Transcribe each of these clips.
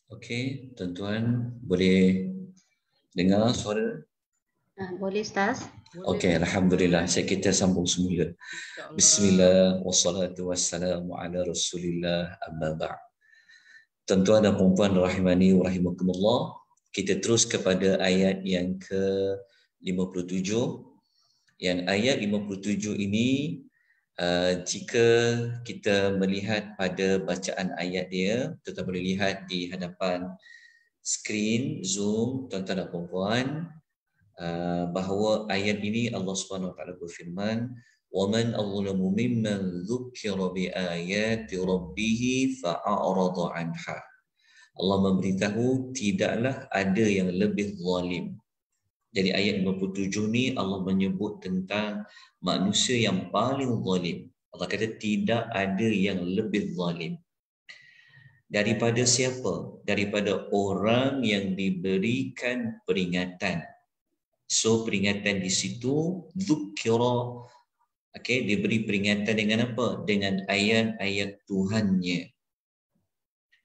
Okey, tuan-tuan boleh dengar suara? Boleh Ustaz? Okey, alhamdulillah. Kita sambung semula. Bismillah wassalatu wassalamu ala Rasulillah amma ba'd. Tuan-tuan dan puan-puan rahimani wa rahimakumullah. Kita terus kepada ayat yang ke-57. Yang ayat 57 ini jika kita melihat pada bacaan ayat dia, kita boleh lihat di hadapan skrin Zoom tuan-tuan dan puan-puan, bahawa ayat ini Allah Subhanahu Wa Taala berfirman, "Waman azlamu mimman dzukira biayati rabbih fa'arada 'anha." Allah memberitahu tidaklah ada yang lebih zalim. Jadi ayat 57 ni Allah menyebut tentang manusia yang paling zalim. Allah kata tidak ada yang lebih zalim. Daripada siapa? Daripada orang yang diberikan peringatan. So peringatan di situ dzukira, okey, diberi peringatan dengan apa? Dengan ayat-ayat Tuhannya.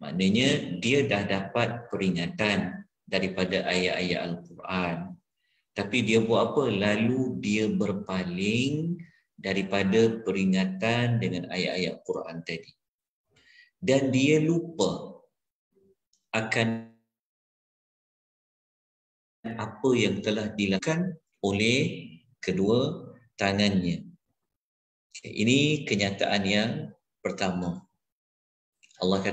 Maknanya dia dah dapat peringatan daripada ayat-ayat Al-Quran. Tapi dia buat apa? Lalu dia berpaling daripada peringatan dengan ayat-ayat Quran tadi. Dan dia lupa akan apa yang telah dilakukan oleh kedua tangannya. Ini kenyataan yang pertama. Allah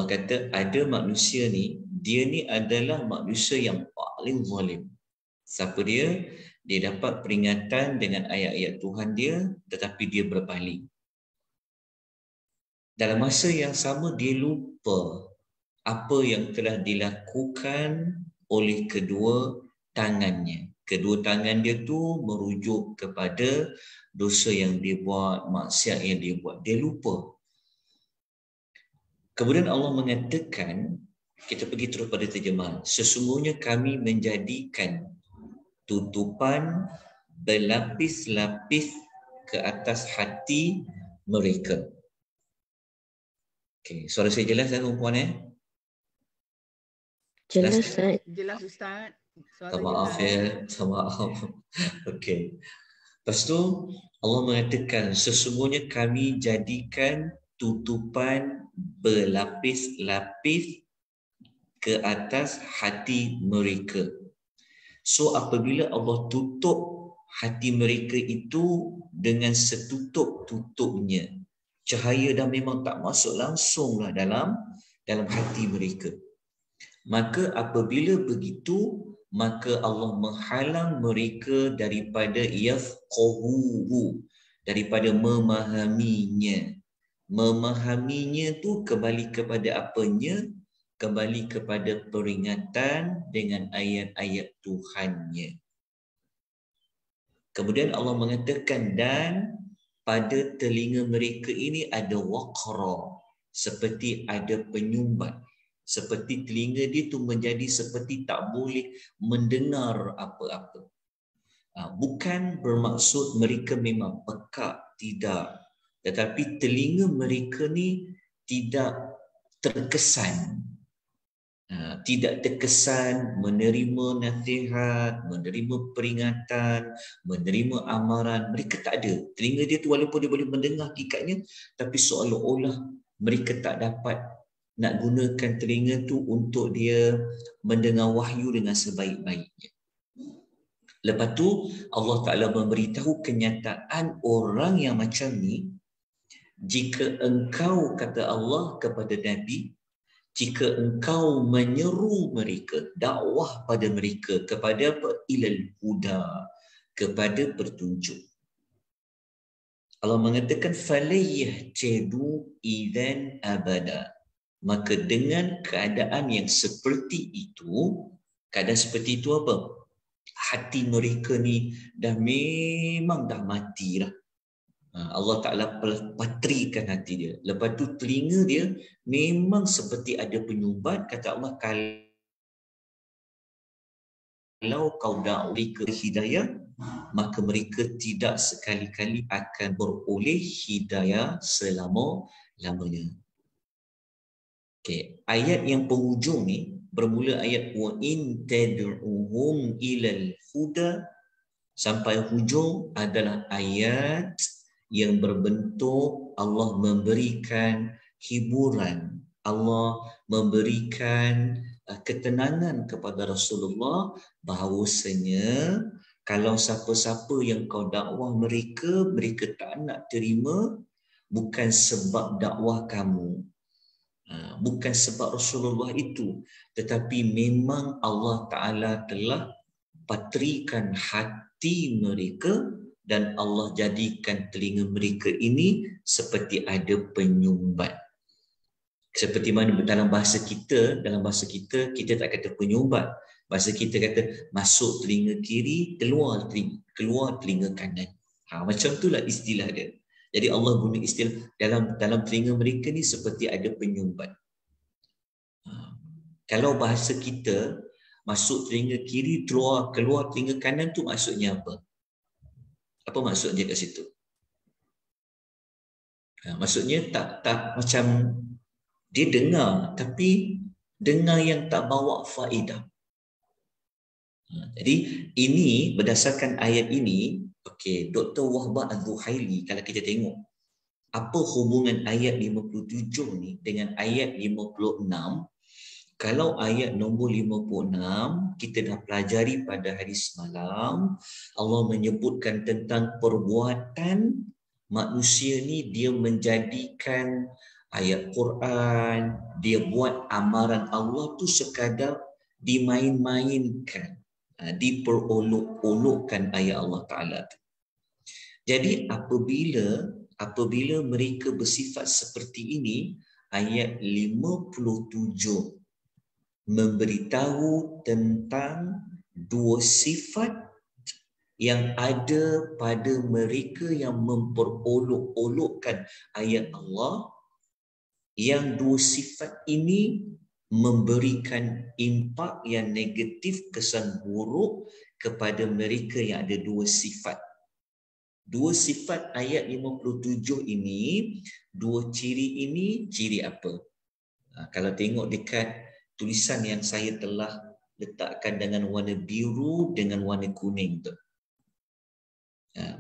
kata ada manusia ni, dia ni adalah manusia yang paling zalim. Siapa dia? Dia dapat peringatan dengan ayat-ayat Tuhan dia, tetapi dia berpaling. Dalam masa yang sama dia lupa apa yang telah dilakukan oleh kedua tangannya. Kedua tangan dia tu merujuk kepada dosa yang dia buat, maksiat yang dia buat. Dia lupa. Kemudian Allah mengatakan, kita pergi terus pada terjemahan, sesungguhnya kami menjadikan tutupan berlapis-lapis ke atas hati mereka. Okey, suara saya jelas kan perempuan Jelas Ustaz. Jelas Ustaz. Minta maaf ya, minta maaf. Okey. Lepas tu Allah mengatakan sesungguhnya kami jadikan tutupan berlapis-lapis ke atas hati mereka. So apabila Allah tutup hati mereka itu dengan setutup-tutupnya, cahaya dah memang tak masuk langsunglah dalam hati mereka. Maka apabila begitu, maka Allah menghalang mereka daripada yafqahuhu, daripada memahaminya. Memahaminya tu kembali kepada apanya? Kembali kepada peringatan dengan ayat-ayat Tuhannya. Kemudian Allah mengatakan, dan pada telinga mereka ini ada waqra, seperti ada penyumbat. Seperti telinga dia tu menjadi seperti tak boleh mendengar apa-apa. Bukan bermaksud mereka memang pekak, tidak. Tetapi telinga mereka ni tidak terkesan. Tidak terkesan menerima nasihat, menerima peringatan, menerima amaran. Mereka tak ada. Telinga dia tu walaupun dia boleh mendengar hakikatnya, tapi seolah-olah mereka tak dapat nak gunakan telinga tu untuk dia mendengar wahyu dengan sebaik-baiknya. Lepas tu Allah Ta'ala memberitahu kenyataan orang yang macam ni, jika engkau, kata Allah kepada Nabi, jika engkau menyeru mereka, dakwah pada mereka kepada apa? Ilal huda, kepada petunjuk. Allah mengatakan falayyahtidu idzan abada. Maka dengan keadaan yang seperti itu, keadaan seperti itu apa? Hati mereka ni dah memang dah mati dah. Allah Ta'ala patrikan hati dia. Lepas tu telinga dia memang seperti ada penyumbat. Kata Allah, kalau kau dakwah ke hidayah, maka mereka tidak sekali-kali akan beroleh hidayah selama-lamanya. Okey, ayat yang penghujung ni bermula ayat wa in tad'uhum ilal huda sampai hujung adalah ayat yang berbentuk Allah memberikan hiburan, Allah memberikan ketenangan kepada Rasulullah bahawasanya kalau siapa-siapa yang kau dakwah mereka, mereka tak nak terima bukan sebab dakwah kamu, bukan sebab Rasulullah itu, tetapi memang Allah Ta'ala telah patrikan hati mereka dan Allah jadikan telinga mereka ini seperti ada penyumbat. Seperti mana dalam bahasa kita kita tak kata penyumbat. Bahasa kita kata masuk telinga kiri, keluar telinga kanan. Macam itulah istilah dia. Jadi Allah guna istilah dalam telinga mereka ni seperti ada penyumbat. Kalau bahasa kita masuk telinga kiri, keluar telinga kanan tu maksudnya apa? Apa maksudnya kat situ? Maksudnya tak macam dia dengar, tapi dengar yang tak bawa faedah. Jadi ini berdasarkan ayat ini, okey, Dr. Wahbah Az-Zuhaili, kalau kita tengok apa hubungan ayat 57 ni dengan ayat 56, kalau ayat nombor 56 kita dah pelajari pada hari semalam, Allah menyebutkan tentang perbuatan manusia ni, dia menjadikan ayat Quran, dia buat amaran Allah tu sekadar dimain-mainkan, diperolok-olokkan ayat Allah Ta'ala tu. Jadi apabila mereka bersifat seperti ini, ayat 57 memberitahu tentang dua sifat yang ada pada mereka yang memperolok-olokkan ayat Allah, yang dua sifat ini memberikan impak yang negatif, kesan buruk kepada mereka yang ada dua sifat. Dua sifat ayat 57 ini, dua ciri ini, ciri apa? Kalau tengok dekat tulisan yang saya telah letakkan dengan warna biru dengan warna kuning tu.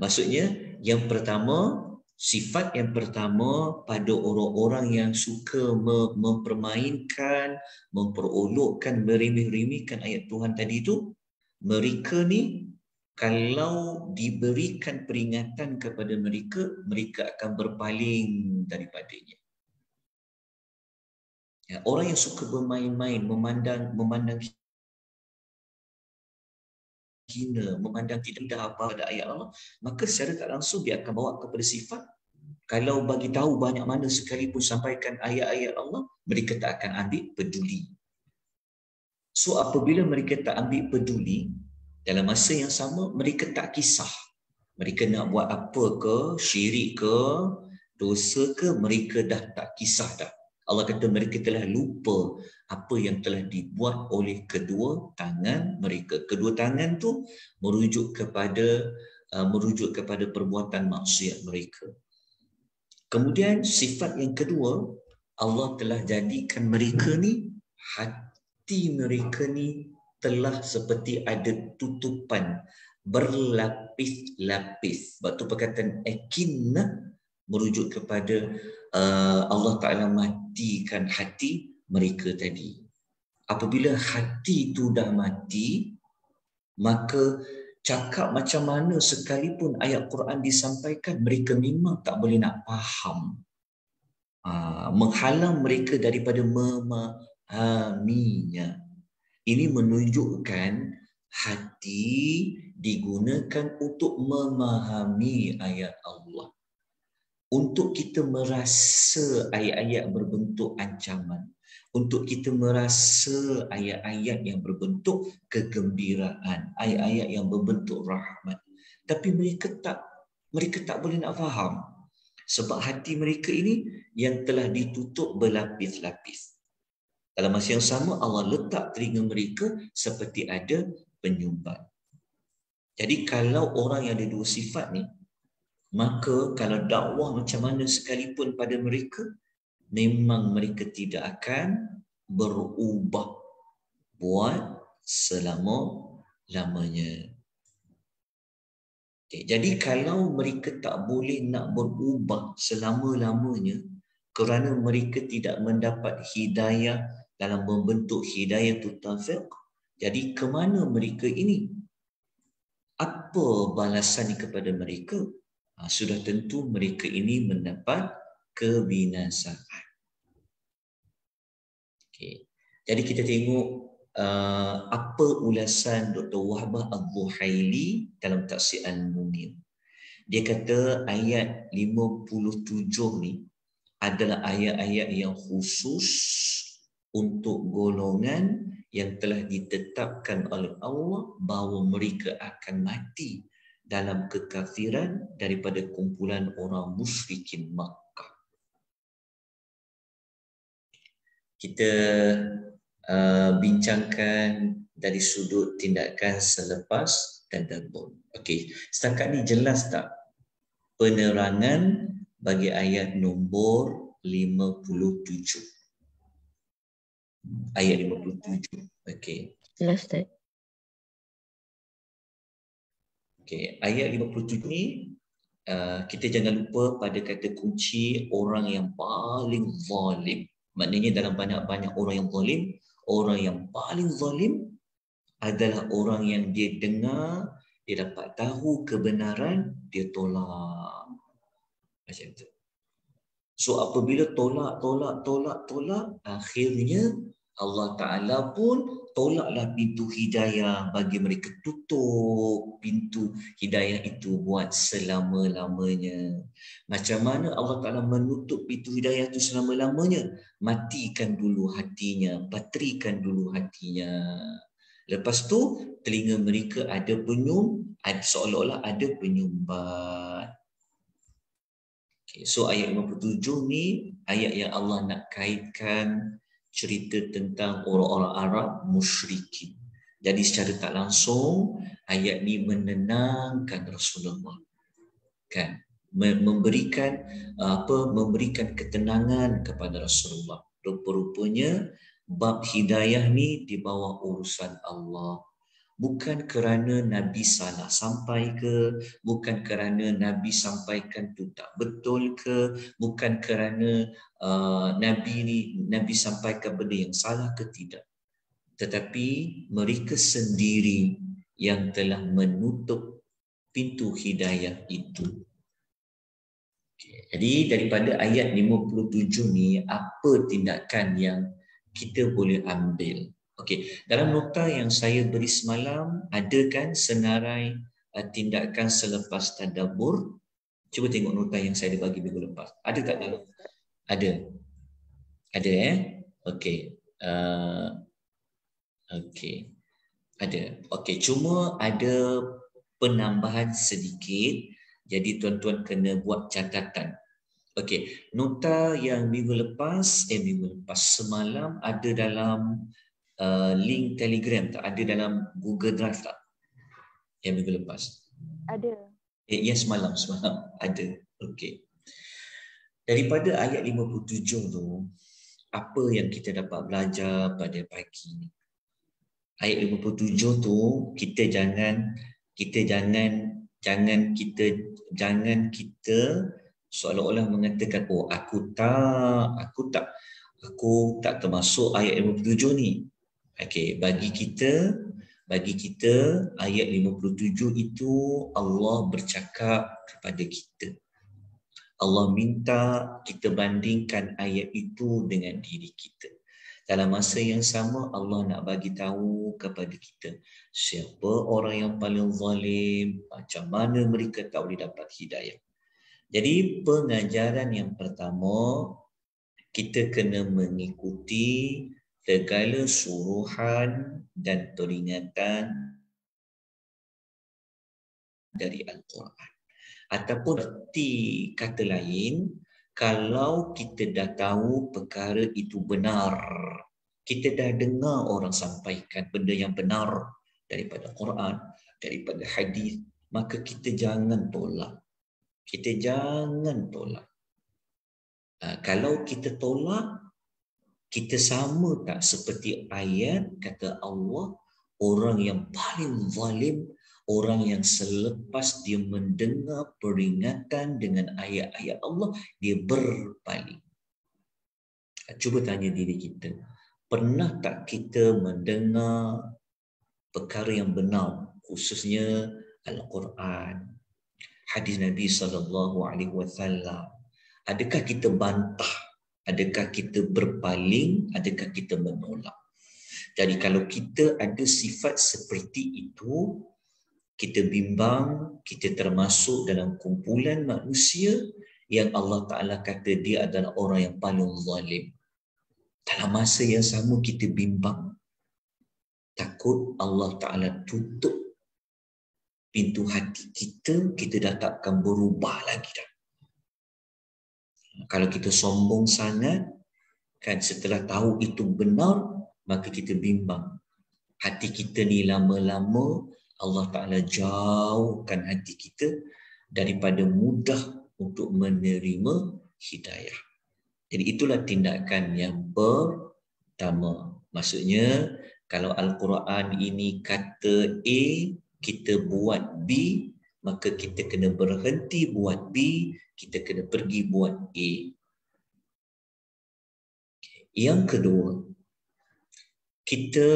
Maksudnya yang pertama, sifat yang pertama pada orang-orang yang suka mempermainkan, memperolokkan, meremeh-remehkan ayat Tuhan tadi tu, mereka ni kalau diberikan peringatan kepada mereka, mereka akan berpaling daripadanya. Orang yang suka bermain-main, memandang hina, memandang tidak apa pada ayat Allah, maka secara tak langsung dia akan bawa kepada sifat, kalau bagi tahu banyak mana sekalipun sampaikan ayat-ayat Allah, mereka tak akan ambil peduli. So apabila mereka tak ambil peduli, dalam masa yang sama mereka tak kisah. Mereka nak buat apa ke, syirik ke, dosa ke, mereka dah tak kisah dah. Allah kata mereka telah lupa apa yang telah dibuat oleh kedua tangan mereka. Kedua tangan tu merujuk kepada perbuatan maksiat mereka. Kemudian sifat yang kedua, Allah telah jadikan mereka ni, hati mereka ni telah seperti ada tutupan berlapis-lapis. Sebab tu perkataan akinna merujuk kepada Allah Ta'ala matikan hati mereka tadi. Apabila hati itu dah mati, maka cakap macam mana sekalipun ayat Quran disampaikan, mereka memang tak boleh nak faham. Menghalang mereka daripada memahaminya. Ini menunjukkan hati digunakan untuk memahami ayat Allah. Untuk kita merasa ayat-ayat berbentuk ancaman, untuk kita merasa ayat-ayat yang berbentuk kegembiraan, ayat-ayat yang berbentuk rahmat. Tapi mereka tak boleh nak faham, sebab hati mereka ini yang telah ditutup berlapis-lapis. Dalam masa yang sama Allah letak telinga mereka seperti ada penyumbat. Jadi kalau orang yang ada dua sifat ni, maka kalau dakwah macam mana sekalipun pada mereka, memang mereka tidak akan berubah buat selama-lamanya. Okay, jadi kalau mereka tak boleh nak berubah selama-lamanya kerana mereka tidak mendapat hidayah dalam membentuk hidayah taufiq, jadi ke mana mereka ini? Apa balasan kepada mereka? Sudah tentu mereka ini mendapat kebinasaan. Okay. Jadi kita tengok apa ulasan Dr. Wahbah Al-Zuhaili dalam Tafsir Al-Munir. Dia kata ayat 57 ni adalah ayat-ayat yang khusus untuk golongan yang telah ditetapkan oleh Allah bahawa mereka akan mati dalam kekafiran daripada kumpulan orang musyrikin Makkah. Kita bincangkan dari sudut tindakan selepas tadabbur. Okey, setakat ni jelas tak penerangan bagi ayat nombor 57? Ayat 57. Okey. Jelas tak? Okey, ayat 57 ni kita jangan lupa pada kata kunci orang yang paling zalim. Maknanya dalam banyak-banyak orang yang zalim, orang yang paling zalim adalah orang yang dia dengar, dia dapat tahu kebenaran, dia tolak. Macam tu. So apabila tolak, akhirnya Allah Ta'ala pun tolaklah pintu hidayah bagi mereka, tutup pintu hidayah itu buat selama-lamanya. Macam mana Allah Ta'ala menutup pintu hidayah itu selama-lamanya? Matikan dulu hatinya, baterikan dulu hatinya. Lepas tu telinga mereka ada seolah-olah ada penyumbat. Okay, so ayat 57 ni ayat yang Allah nak kaitkan cerita tentang orang-orang Arab musyrikin. Jadi secara tak langsung ayat ni menenangkan Rasulullah. Kan? Memberikan ketenangan kepada Rasulullah. Rupa-rupanya bab hidayah ni di bawah urusan Allah. Bukan kerana Nabi salah sampai ke, bukan kerana Nabi sampaikan tu tak betul ke, bukan kerana Nabi sampaikan benda yang salah ke, tidak. Tetapi mereka sendiri yang telah menutup pintu hidayah itu. Okay. Jadi daripada ayat 57 ni, apa tindakan yang kita boleh ambil? Okey, dalam nota yang saya beri semalam, ada kan senarai tindakan selepas tadabbur? Cuba tengok nota yang saya bagi minggu lepas. Ada tak ada? Ada. Ada Okey. Okey. Ada. Okey, cuma ada penambahan sedikit. Jadi tuan-tuan kena buat catatan. Okey, nota yang minggu lepas semalam ada dalam link Telegram tak? Ada dalam Google Drive tak? Yang minggu lepas. Ada. Ya, semalam ada. Okey. Daripada ayat 57 tu, apa yang kita dapat belajar pada pagi ni? Ayat 57 tu kita jangan seolah-olah mengatakan aku tak termasuk ayat 57 ni. Okey, bagi kita ayat 57 itu Allah bercakap kepada kita. Allah minta kita bandingkan ayat itu dengan diri kita. Dalam masa yang sama Allah nak bagi tahu kepada kita siapa orang yang paling zalim, macam mana mereka tak boleh dapat hidayah. Jadi pengajaran yang pertama, kita kena mengikuti segala suruhan dan peringatan dari Al-Quran. Ataupun erti kata lain, kalau kita dah tahu perkara itu benar, kita dah dengar orang sampaikan benda yang benar daripada Quran, daripada hadis, maka kita jangan tolak. Kita jangan tolak. Kalau kita tolak, kita sama tak seperti ayat kata Allah, orang yang paling zalim, orang yang selepas dia mendengar peringatan dengan ayat-ayat Allah, dia berpaling. Cuba tanya diri kita, pernah tak kita mendengar perkara yang benar, khususnya Al-Quran, hadis Nabi SAW? Adakah kita bantah? Adakah kita berpaling? Adakah kita menolak? Jadi kalau kita ada sifat seperti itu, kita bimbang, kita termasuk dalam kumpulan manusia yang Allah Ta'ala kata dia adalah orang yang paling zalim. Dalam masa yang sama kita bimbang, takut Allah Ta'ala tutup pintu hati kita, kita dah takkan berubah lagi dah. Kalau kita sombong sangat, kan setelah tahu itu benar, maka kita bimbang. Hati kita ni lama-lama Allah Ta'ala jauhkan hati kita daripada mudah untuk menerima hidayah. Jadi itulah tindakan yang pertama. Maksudnya, kalau Al-Quran ini kata A, kita buat B, maka kita kena berhenti buat B, kita kena pergi buat A. Yang kedua, kita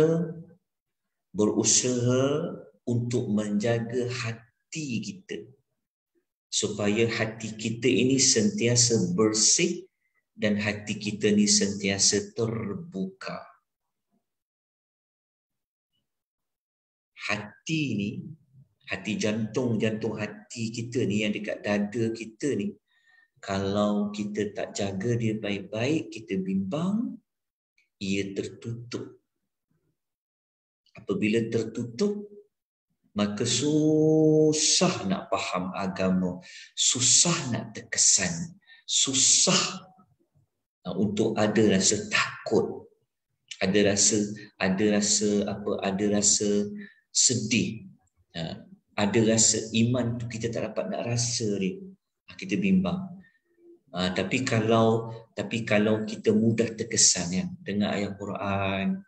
berusaha untuk menjaga hati kita supaya hati kita ini sentiasa bersih dan hati kita ini sentiasa terbuka. Hati ni, hati jantung hati kita ni yang dekat dada kita ni, kalau kita tak jaga dia baik-baik, kita bimbang, ia tertutup. Apabila tertutup, maka susah nak faham agama, susah nak terkesan, susah untuk ada rasa takut, ada rasa sedih, ada rasa iman tu kita tak dapat nak rasa dia. Kita bimbang. Tapi kalau kita mudah terkesan ya dengan ayat Quran,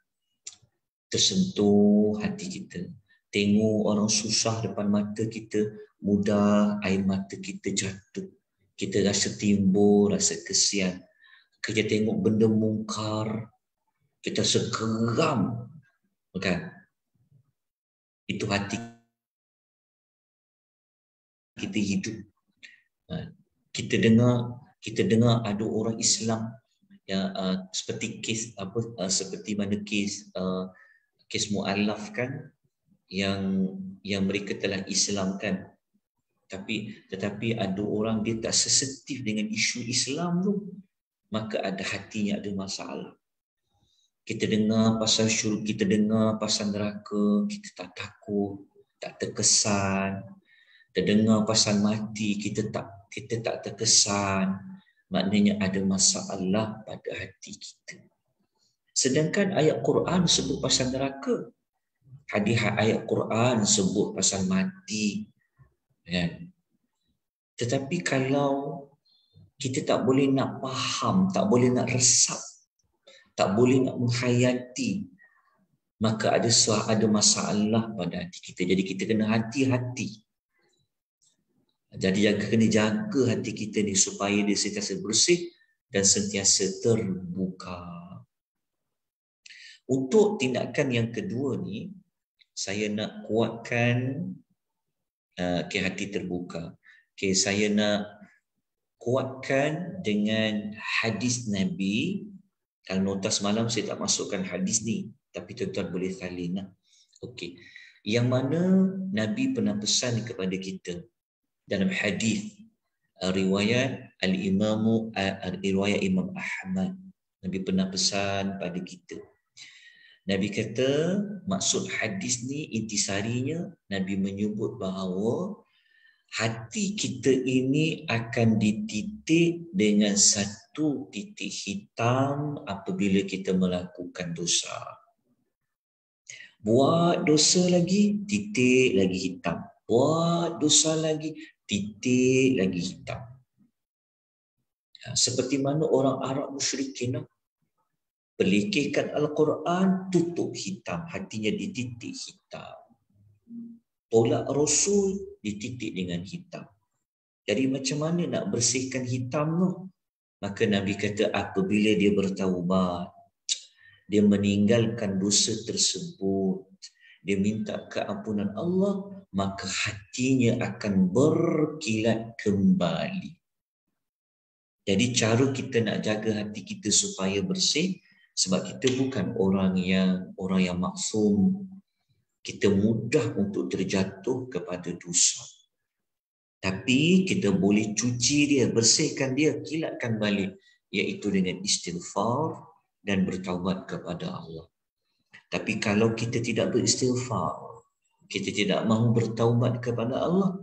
tersentuh hati kita. Tengok orang susah depan mata kita, mudah air mata kita jatuh. Kita rasa timbul rasa kesian. Kita tengok benda mungkar, kita segeram. Bukan? Itu hati kita hidup. Kita dengar ada orang Islam yang seperti seperti mana kes mu'allaf kan, yang mereka telah Islamkan, tetapi ada orang dia tak sensitif dengan isu Islam tu, maka ada hatinya ada masalah. Kita dengar pasal syurga, kita dengar pasal neraka, kita tak takut, tak terkesan. Kita dengar pasal mati, kita tak terkesan. Maknanya ada masalah pada hati kita. Sedangkan ayat Quran sebut pasal neraka. Hadis ayat Quran sebut pasal mati. Kan? Tetapi kalau kita tak boleh nak faham, tak boleh nak resap, tak boleh nak menghayati, maka ada masalah pada hati kita. Jadi kita kena hati-hati. Jadi kena jaga hati kita ni supaya dia sentiasa bersih dan sentiasa terbuka. Untuk tindakan yang kedua ni, saya nak kuatkan hati terbuka. Saya nak kuatkan dengan hadis Nabi. Kalau nota semalam saya tak masukkan hadis ni, tapi tuan-tuan boleh salin. Okey. Yang mana Nabi pernah pesan kepada kita dalam hadis riwayat riwayat Imam Ahmad. Nabi pernah pesan pada kita. Nabi kata, maksud hadis ni intisarinya, Nabi menyebut bahawa hati kita ini akan dititik dengan satu titik hitam apabila kita melakukan dosa. Buat dosa lagi, titik lagi hitam. Buat dosa lagi, titik lagi hitam. Seperti mana orang Arab musyrikin, pelekehkan Al-Quran, tutup hitam, hatinya dititik hitam. Tolak Rasul, dititik dengan hitam. Jadi macam mana nak bersihkan hitam tu? Maka Nabi kata apabila dia bertaubat, dia meninggalkan dosa tersebut, dia minta keampunan Allah, maka hatinya akan berkilat kembali. Jadi cara kita nak jaga hati kita supaya bersih, sebab kita bukan orang yang maksum. Kita mudah untuk terjatuh kepada dosa. Tapi kita boleh cuci dia, bersihkan dia, kilatkan balik, iaitu dengan istighfar dan bertaubat kepada Allah. Tapi kalau kita tidak beristighfar, kita tidak mahu bertaubat kepada Allah,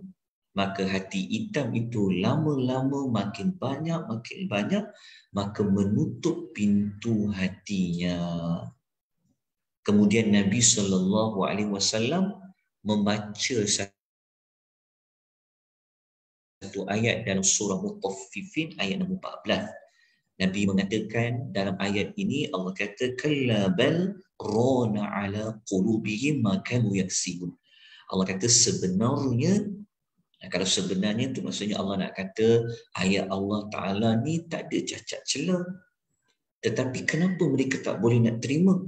maka hati hitam itu lama-lama makin banyak, maka menutup pintu hatinya. Kemudian Nabi SAW membaca satu ayat dalam surah Mutaffifin ayat nombor 14. Nabi mengatakan dalam ayat ini, Allah kata kalla bal rana ala qulubihim ma kanu yaksibun. Allah kata sebenarnya, kalau sebenarnya tu maksudnya Allah nak kata ayat Allah Ta'ala ni tak ada cacat celah. Tetapi kenapa mereka tak boleh nak terima?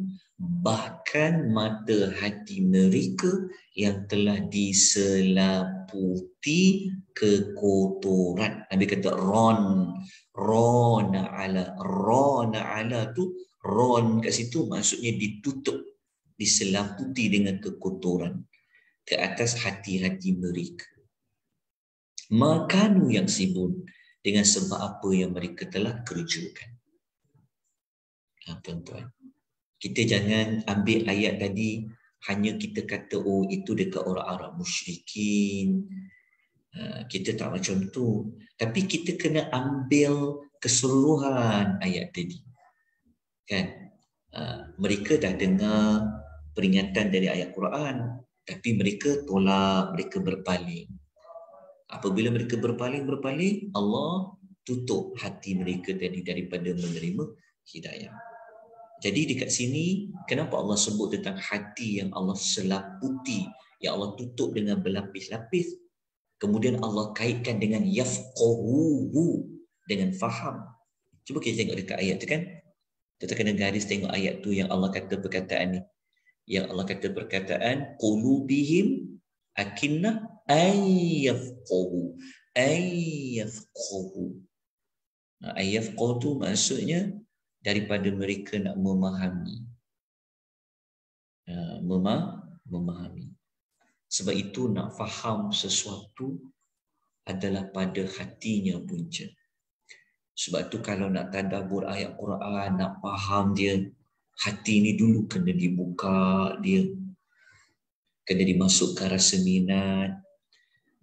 Bahkan mata hati mereka yang telah diselaputi kekotoran. Nabi kata rona ala tu, ron kat situ maksudnya ditutup, diselaputi dengan kekotoran ke atas hati-hati mereka. Makanu yang sibuk dengan sebab apa yang mereka telah kerjakan. Tuan-tuan, kita jangan ambil ayat tadi hanya kita kata oh itu dekat orang Arab musyrikin. Kita tak macam tu. Tapi kita kena ambil keseluruhan ayat tadi. Kan? Mereka dah dengar peringatan dari ayat Quran, tapi mereka tolak, mereka berpaling. Apabila mereka berpaling, Allah tutup hati mereka tadi daripada menerima hidayah. Jadi dekat sini, kenapa Allah sebut tentang hati yang Allah selaputi, yang Allah tutup dengan berlapis-lapis? Kemudian Allah kaitkan dengan yafqahuhu, dengan faham. Cuba kita tengok dekat ayat tu kan. Kita kena garis tengok ayat tu yang Allah kata perkataan ni. Yang Allah kata perkataan qulubihim akinnah ayyafqahu. Ayyafqahu tu maksudnya daripada mereka nak memahami. Memahami. Sebab itu nak faham sesuatu adalah pada hatinya punca. Sebab itu kalau nak tadabbur ayat Quran, nak faham dia, hati ni dulu kena dibuka dia. Kena dimasukkan rasa minat,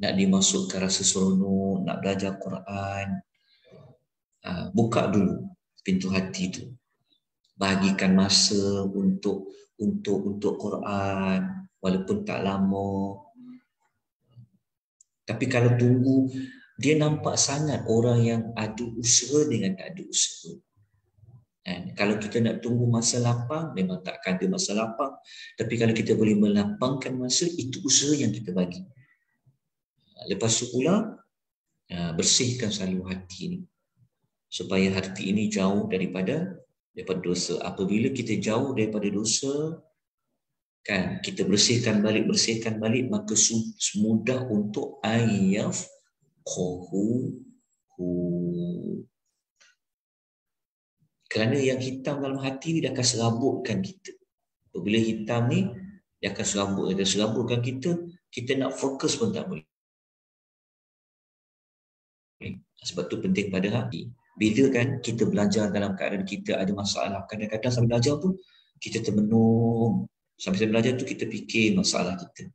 nak dimasukkan rasa seronok, nak belajar Quran. Buka dulu pintu hati tu. Bahagikan masa untuk Quran, walaupun tak lama. Tapi kalau tunggu, dia nampak sangat orang yang ada usaha dengan tak ada usaha. Kalau kita nak tunggu masa lapang, memang takkan ada masa lapang. Tapi kalau kita boleh melapangkan masa, itu usaha yang kita bagi. Lepas tu pula, bersihkan selalu hati ini. Supaya hati ini jauh daripada dosa. Apabila kita jauh daripada dosa, kan, kita bersihkan balik, maka mudah untuk kerana yang hitam dalam hati ni dia akan serabutkan kita. Apabila hitam ni, dia akan serabutkan kita. Kita nak fokus pun tak boleh. Sebab tu penting pada hati. Bila kan kita belajar dalam keadaan kita ada masalah, kadang-kadang sambil belajar tu kita termenung. Sambil belajar tu kita fikir masalah kita.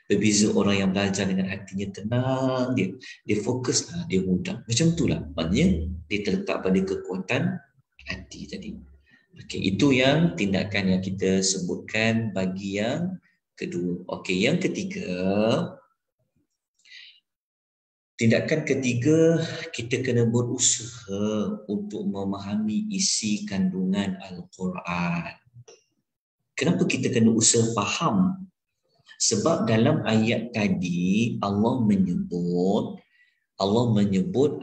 Berbeza orang yang belajar dengan hatinya tenang, dia fokus, dia mudah. Macam itulah. Maknanya dia terletak pada kekuatan hati tadi. Okey, itu yang tindakan yang kita sebutkan bagi yang kedua. Okey, yang ketiga, Tindakan ketiga, kita kena berusaha untuk memahami isi kandungan Al-Quran. Kenapa kita kena usaha faham? Sebab dalam ayat tadi Allah menyebut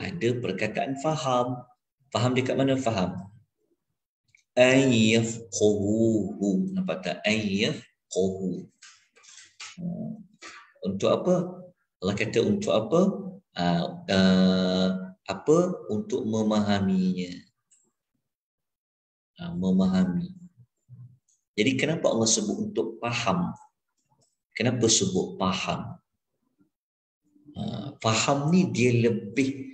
ada perkataan faham. Faham dekat mana faham? Ayyafquhu. Nampak tak? Ayyafquhu. Untuk apa? Allah kata untuk apa? Untuk memahaminya. Memahami. Jadi kenapa Allah sebut untuk faham? Kenapa sebut faham? Faham ni dia lebih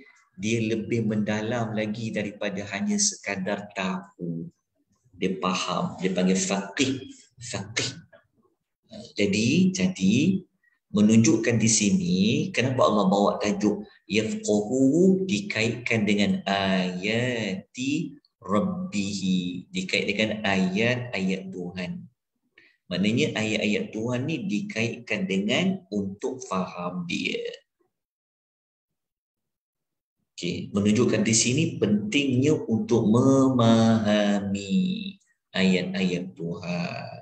mendalam lagi daripada hanya sekadar tahu. Dia faham, dia panggil faqih. Jadi menunjukkan di sini kenapa Allah bawa tajuk yafqahu dikaitkan dengan ayati rabbihi, dikait dengan ayat-ayat Tuhan. Maknanya ayat-ayat Tuhan ni dikaitkan dengan untuk faham dia. Okey, menunjukkan di sini pentingnya untuk memahami ayat-ayat Tuhan.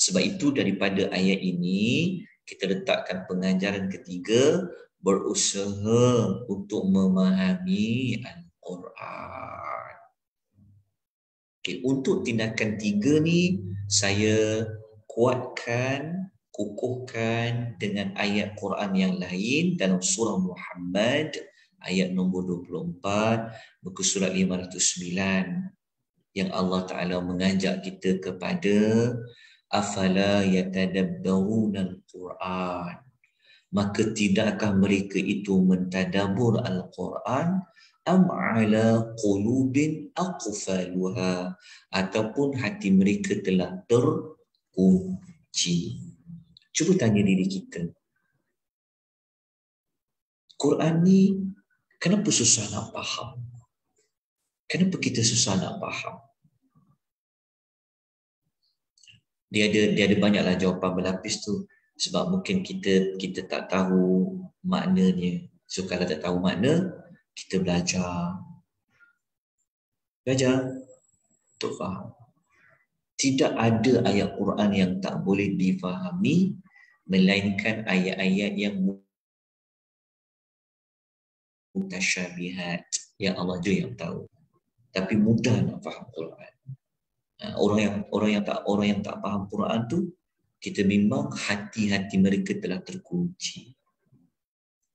Sebab itu daripada ayat ini kita letakkan pengajaran ketiga, berusaha untuk memahami Al-Quran. Okay, untuk tindakan tiga ni saya kukuhkan dengan ayat Quran yang lain dalam surah Muhammad ayat nombor 24 muka surat 509 yang Allah Ta'ala mengajak kita kepada afala yatadabbaruna al-Quran, maka tidakkah mereka itu mentadabbur Al-Quran, am ala qulubin aqfaluha, ataupun hati mereka telah terkunci. Cuba tanya diri kita, Quran ni kenapa susah nak faham? Kenapa kita susah nak faham? Dia ada banyaklah jawapan berlapis tu. Sebab mungkin kita tak tahu maknanya. So kalau tak tahu makna, kita belajar untuk faham. Tidak ada ayat Quran yang tak boleh difahami melainkan ayat-ayat yang mutasyabihat, yang Allah je yang tahu. Tapi mudah nak faham Quran. Orang yang tak faham Quran tu, kita bimbang hati-hati mereka telah terkunci.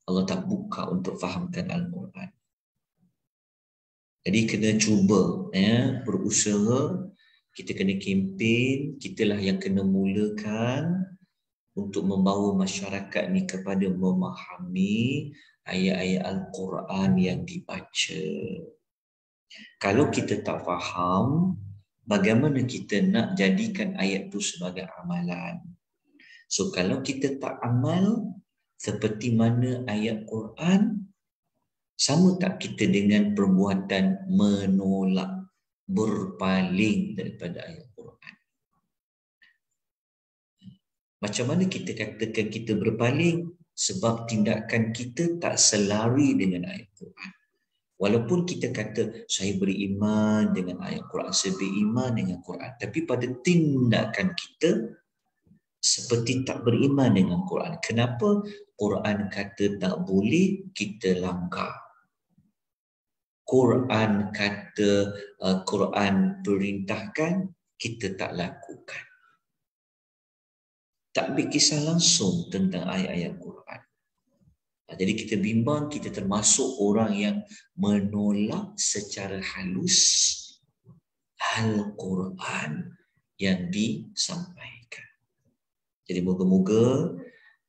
Allah tak buka untuk fahamkan Al-Quran. Jadi kena cuba, berusaha. Kita kena kempen, kitalah yang kena mulakan untuk membawa masyarakat ni kepada memahami ayat-ayat Al-Quran yang dibaca. Kalau kita tak faham, bagaimana kita nak jadikan ayat itu sebagai amalan? So kalau kita tak amal seperti mana ayat Quran, sama tak kita dengan perbuatan menolak, berpaling daripada ayat Quran? Macam mana kita katakan kita berpaling? Sebab tindakan kita tak selari dengan ayat Quran. Walaupun kita kata saya beriman dengan ayat Quran, saya beriman dengan Quran, tapi pada tindakan kita seperti tak beriman dengan Quran. Kenapa? Quran kata tak boleh, kita langgar. Quran kata Quran perintahkan, kita tak lakukan. Tak ambil kisah langsung tentang ayat-ayat Quran. Jadi kita bimbang kita termasuk orang yang menolak secara halus Al-Quran yang disampaikan. Jadi moga-moga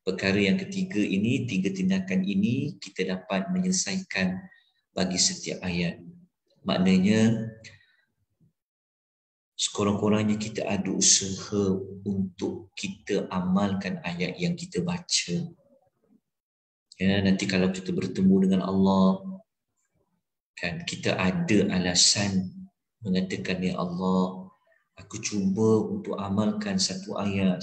perkara yang ketiga ini, tiga tindakan ini kita dapat menyelesaikan bagi setiap ayat. Maknanya sekurang-kurangnya kita ada usaha untuk kita amalkan ayat yang kita baca. Ya, nanti kalau kita bertemu dengan Allah, kan kita ada alasan mengatakan, ya Allah, aku cuba untuk amalkan satu ayat.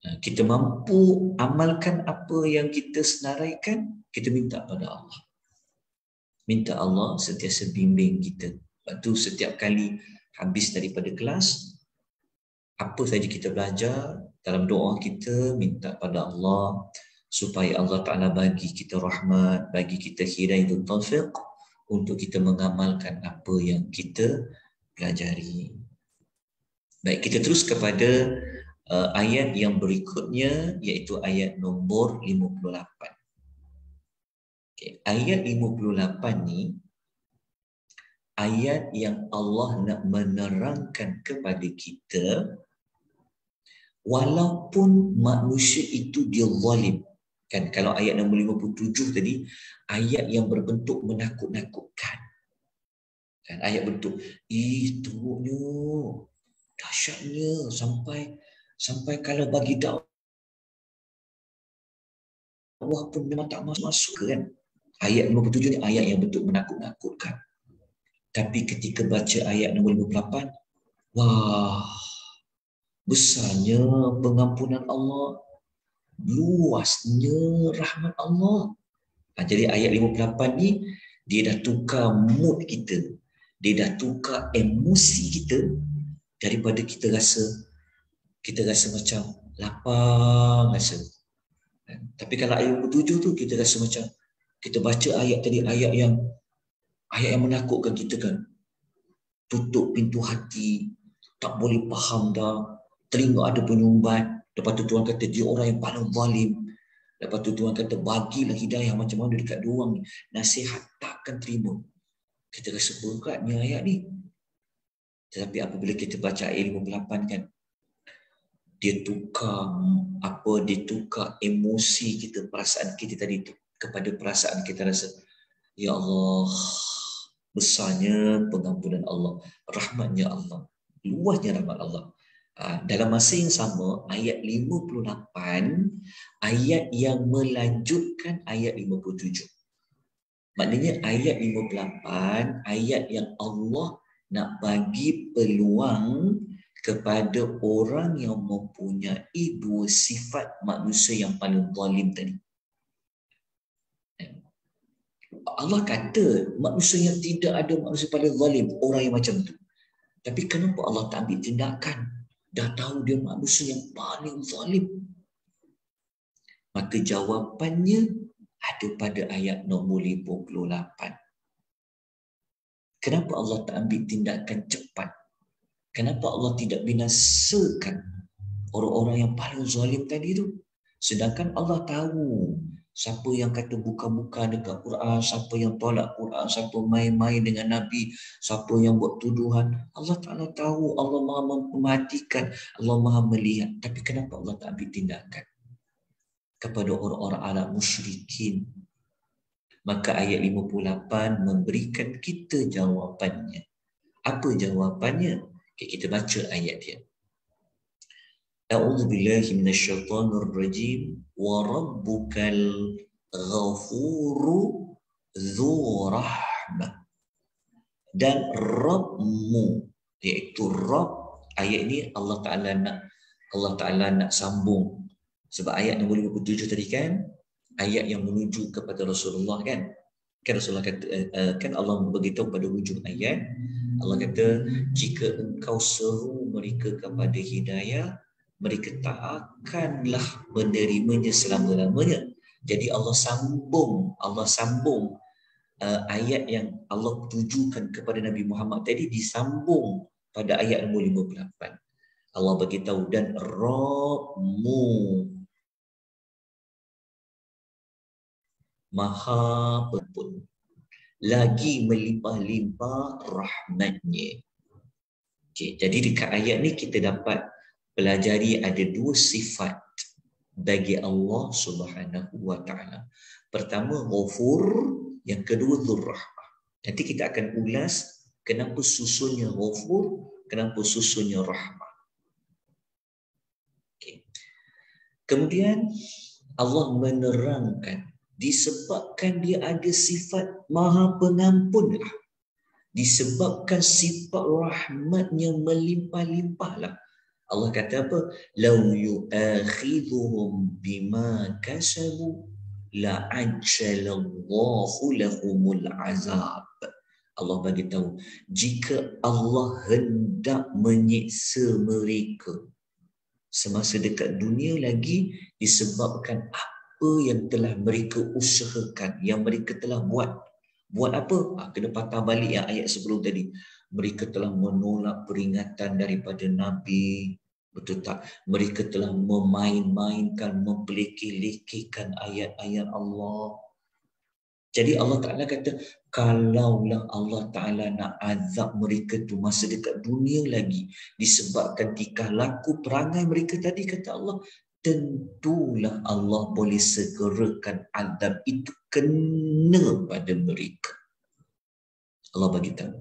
Kita mampu amalkan apa yang kita senaraikan, kita minta pada Allah. Minta Allah sentiasa bimbing kita. Lepas tu setiap kali habis daripada kelas, apa saja kita belajar, dalam doa kita minta pada Allah supaya Allah Ta'ala bagi kita rahmat, bagi kita hidayah taufiq untuk kita mengamalkan apa yang kita pelajari. Baik, kita terus kepada ayat yang berikutnya, iaitu ayat nombor 58. Okay. Ayat 58 ni ayat yang Allah nak menerangkan kepada kita walaupun manusia itu dia zalim. Kan kalau ayat nombor 57 tadi ayat yang berbentuk menakut-nakutkan. Kan ayat bentuk teruknya, dahsyatnya sampai kalau bagi dakwah pun memang tak masuk kan. Ayat nombor 57 ni ayat yang bentuk menakut-nakutkan. Tapi ketika baca ayat nombor 58, wah, besarnya pengampunan Allah, luasnya rahmat Allah. Jadi ayat 58 ni dia dah tukar mood kita, dia dah tukar emosi kita daripada kita rasa macam lapang rasa. Tapi kalau ayat 57 tu kita rasa macam kita baca ayat tadi, ayat yang menakutkan kita kan. Tutup pintu hati, tak boleh faham dah, telinga ada penyumbat. Lepas tu Tuhan kata dia orang yang paling zalim. Lepas tu Tuhan kata bagilah hidayah macam mana dekat dua orang ni. Nasihat takkan terima. Kita rasa beratnya ayat ni. Tetapi apabila kita baca ayat 58 kan, dia tukar emosi kita, perasaan kita tadi tu kepada perasaan kita rasa, ya Allah, besarnya pengampunan Allah, rahmatnya Allah, luasnya rahmat Allah. Dalam masa yang sama, ayat 58, ayat yang melanjutkan ayat 57. Maknanya ayat 58, ayat yang Allah nak bagi peluang kepada orang yang mempunyai dua sifat manusia yang paling zalim tadi. Allah kata manusia yang tidak ada manusia paling zalim, orang yang macam tu. Tapi kenapa Allah tak ambil tindakan? Dah tahu dia manusia yang paling zalim. Maka jawapannya ada pada ayat nombor 58. Kenapa Allah tak ambil tindakan cepat? Kenapa Allah tidak binasakan orang-orang yang paling zalim tadi tu? Sedangkan Allah tahu siapa yang kata bukan-bukan dekat Quran, siapa yang tolak Quran, siapa main-main dengan Nabi, siapa yang buat tuduhan. Allah Ta'ala tahu, Allah Maha memperhatikan, Allah Maha melihat. Tapi kenapa Allah tak ambil tindakan kepada orang-orang Arab musyrikin? Maka ayat 58 memberikan kita jawapannya. Apa jawapannya? Kita baca ayat dia. A'udzu billahi minasyaitonir rajim. Wa rabbukal ghafuru dzu rahmah. Dan Rabbmu, iaitu Rabb, ayat ini Allah Ta'ala nak sambung. Sebab ayat nombor 57 tadi kan ayat yang menuju kepada Rasulullah kan. Kan Rasulullah kata, kan Allah beritahu pada hujung ayat, Allah kata, jika engkau seru mereka kepada hidayah, mereka tak akanlah menerimanya selama-lamanya. Jadi Allah sambung ayat yang Allah tujukan kepada Nabi Muhammad tadi, disambung pada ayat nombor 58. Allah beritahu, dan Rabbmu Maha Pengampun, lagi melimpah-limpah rahmatnya. Okay, jadi dekat ayat ni kita dapat pelajari ada dua sifat bagi Allah Subhanahu wa Ta'ala. Pertama Ghafur, yang kedua Dzur-Rahmah. Nanti kita akan ulas kenapa susunnya Ghafur, kenapa susunnya Rahmah. Okay. Kemudian Allah menerangkan disebabkan dia ada sifat Maha Pengampun lah, disebabkan sifat rahmatnya melimpah-limpah lah, Allah kata apa? Law yu'akhidhuhum bima kasabu la'ajjalallahu lahumul azab. Allah bagi tahu, jika Allah hendak menyiksa mereka semasa dekat dunia lagi disebabkan apa yang telah mereka usahakan, yang mereka telah buat. Buat apa? Kena patah balik yang ayat sebelum tadi. Mereka telah menolak peringatan daripada Nabi. Betul tak? Mereka telah memain-mainkan, mempelekeh-lekehkan ayat-ayat Allah. Jadi Allah Ta'ala kata, kalaulah Allah Ta'ala nak azab mereka tu masa dekat dunia lagi disebabkan tingkah laku perangai mereka tadi, kata Allah, tentulah Allah boleh segerakan azab itu kena pada mereka. Allah bagi tahu.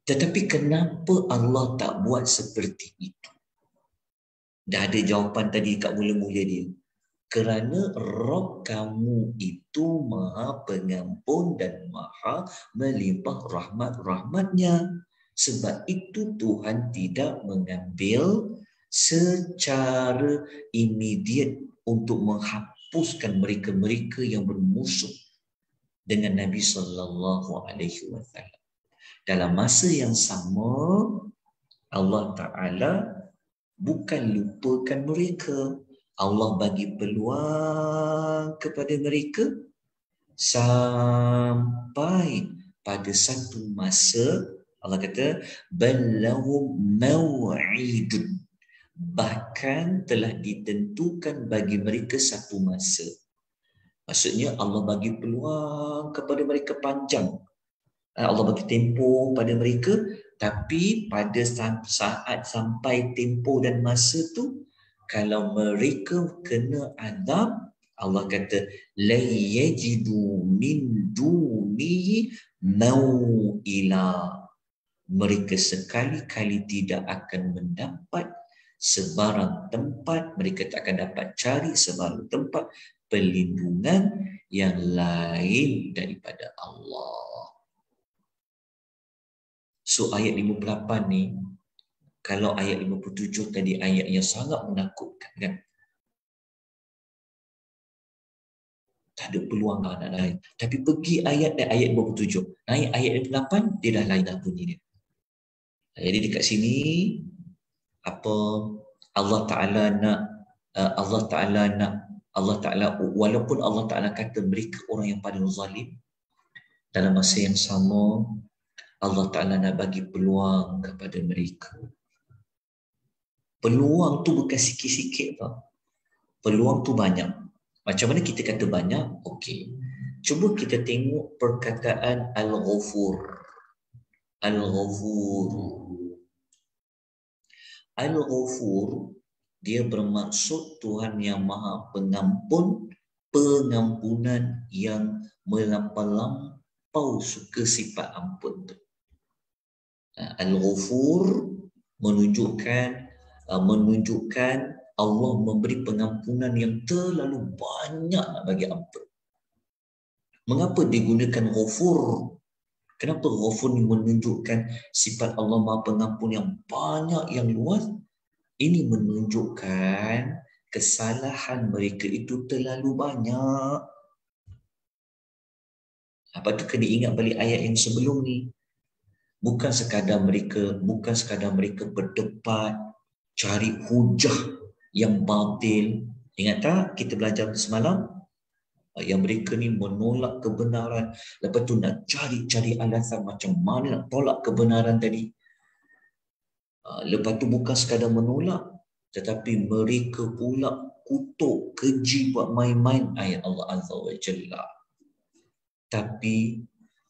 Tetapi kenapa Allah tak buat seperti itu? Dah ada jawapan tadi kat mula-mula dia. Kerana Rabb kamu itu Maha Pengampun dan Maha melimpah rahmat-rahmatnya. Sebab itu Tuhan tidak mengambil secara immediate untuk menghapuskan mereka-mereka yang bermusuh dengan Nabi sallallahu alaihi wasallam. Dalam masa yang sama, Allah Ta'ala bukan lupakan mereka. Allah bagi peluang kepada mereka sampai pada satu masa, Allah kata, ballahum maw'idun. Bahkan telah ditentukan bagi mereka satu masa. Maksudnya Allah bagi peluang kepada mereka panjang. Allah bagi tempoh pada mereka, tapi pada saat sampai tempoh dan masa tu, kalau mereka kena azab, Allah kata la yajidu min dunihi mau'ila. Mereka sekali-kali tidak akan mendapat sebarang tempat, mereka tak akan dapat cari sebarang tempat perlindungan yang lain daripada Allah. So ayat 58 ni, kalau ayat 57 tadi ayat yang sangat menakutkan kan, tak ada peluang nak lain. Tapi pergi ayat 57, naik ayat 58, dia dah lain dah bunyi dia. Jadi dekat sini apa Allah Ta'ala walaupun Allah Ta'ala kata mereka orang yang paling zalim, dalam masa yang sama Allah Ta'ala nak bagi peluang kepada mereka. Peluang tu bukan sikit-sikit tau. Peluang tu banyak. Macam mana kita kata banyak? Okey. Cuba kita tengok perkataan Al-Ghafur. Al-Ghafur. Al-Ghafur, dia bermaksud Tuhan yang Maha Pengampun, pengampunan yang melampau suka sifat ampun tu. Al-Ghafur menunjukkan Allah memberi pengampunan yang terlalu banyak nak bagi ampun. Mengapa digunakan Ghafur? Kenapa Ghafur ni menunjukkan sifat Allah Maha Pengampun yang banyak, yang luas? Ini menunjukkan kesalahan mereka itu terlalu banyak. Apa tu kena ingat balik ayat yang sebelum ni. Bukan sekadar mereka berdebat, cari hujah yang batil. Ingat tak kita belajar semalam? Yang mereka ni menolak kebenaran, lepas tu nak cari alasan macam mana nak tolak kebenaran tadi. Lepas tu bukan sekadar menolak, tetapi mereka pula kutuk, keji, buat main-main ayat Allah Azza wa Jalla. Tapi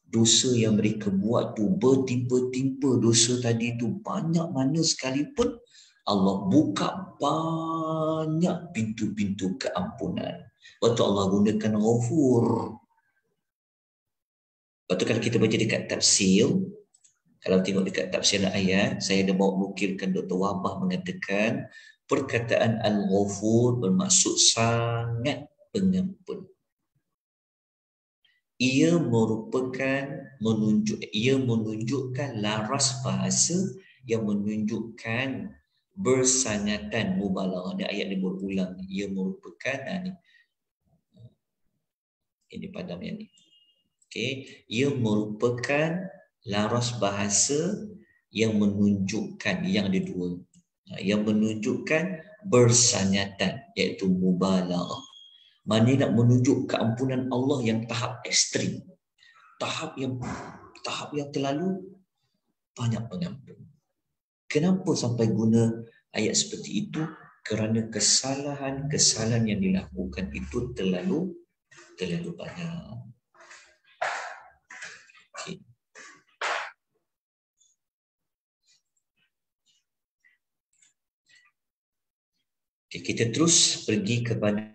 dosa yang mereka buat tu bertimpa-timpa, dosa tadi tu banyak mana sekalipun, Allah buka banyak pintu-pintu keampunan. Lepas tu Allah gunakan Ghafur. Lepas tu kalau kita baca dekat tafsir, kalau tengok dekat tafsir ayat, saya ada bawa nukilkan Dr. Wahbah mengatakan perkataan Al-Ghafur bermaksud sangat pengampun. Ia menunjukkan laras bahasa yang menunjukkan bersangatan mubalaghah. Ada ayat yang berulang. Ia merupakan ini padam yang ni. Okey, ia merupakan laras bahasa yang menunjukkan yang ada dua. Yang menunjukkan bersangatan iaitu mubalaghah. Maknanya nak menunjuk keampunan Allah yang tahap ekstrim. Tahap yang terlalu banyak pengampun. Kenapa sampai guna ayat seperti itu? Kerana kesalahan yang dilakukan itu terlalu banyak. Okay. Okay, kita terus pergi kepada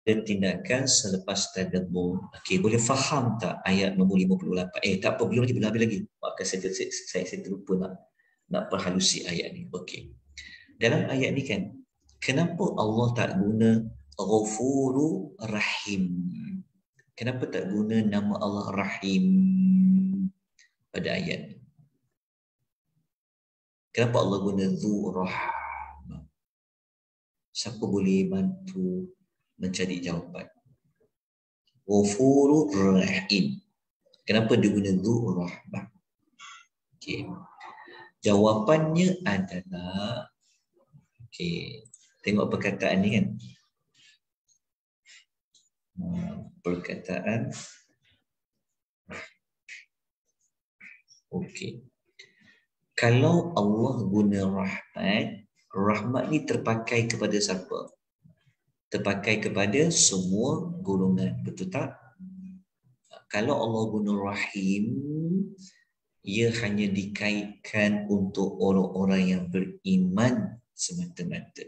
tindakan selepas tadabbur. Okey, boleh faham tak ayat nombor 58? Tak apa, belum lagi. Maafkan saya terlupa nak perhalusi ayat ni. Okey. Dalam ayat ni kan, kenapa Allah tak guna Ghafuru Rahim? Kenapa tak guna nama Allah Rahim pada ayat ni? Kenapa Allah guna Dhu Rahmah? Siapa boleh bantu mencari jawapan? Ghafuru Rahim. Kenapa dia guna Dhu Rahmah? Okay. Jawapannya adalah, okay, tengok perkataan ni kan. Perkataan. Okay. Kalau Allah guna rahmat ni terpakai kepada siapa? Terpakai kepada semua golongan, betul tak? Kalau Allah guna rahim, ia hanya dikaitkan untuk orang-orang yang beriman semata-mata.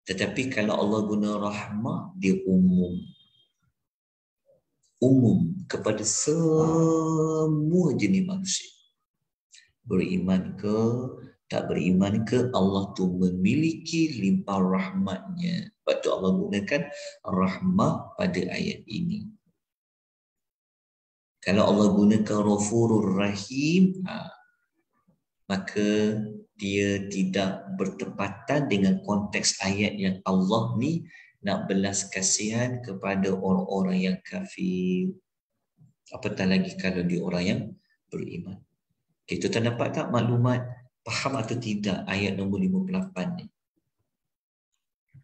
Tetapi kalau Allah guna rahmah, dia umum kepada semua jenis manusia. Beriman ke, tak beriman ke, Allah tu memiliki limpah rahmatnya. Sebab tu Allah gunakan rahmah pada ayat ini. Kalau Allah gunakan Ghafurur Rahim, maka dia tidak bertepatan dengan konteks ayat yang Allah ni nak belas kasihan kepada orang-orang yang kafir. Apatah lagi kalau dia orang yang beriman. Kita tak dapat tak maklumat faham atau tidak ayat nombor 58 ni?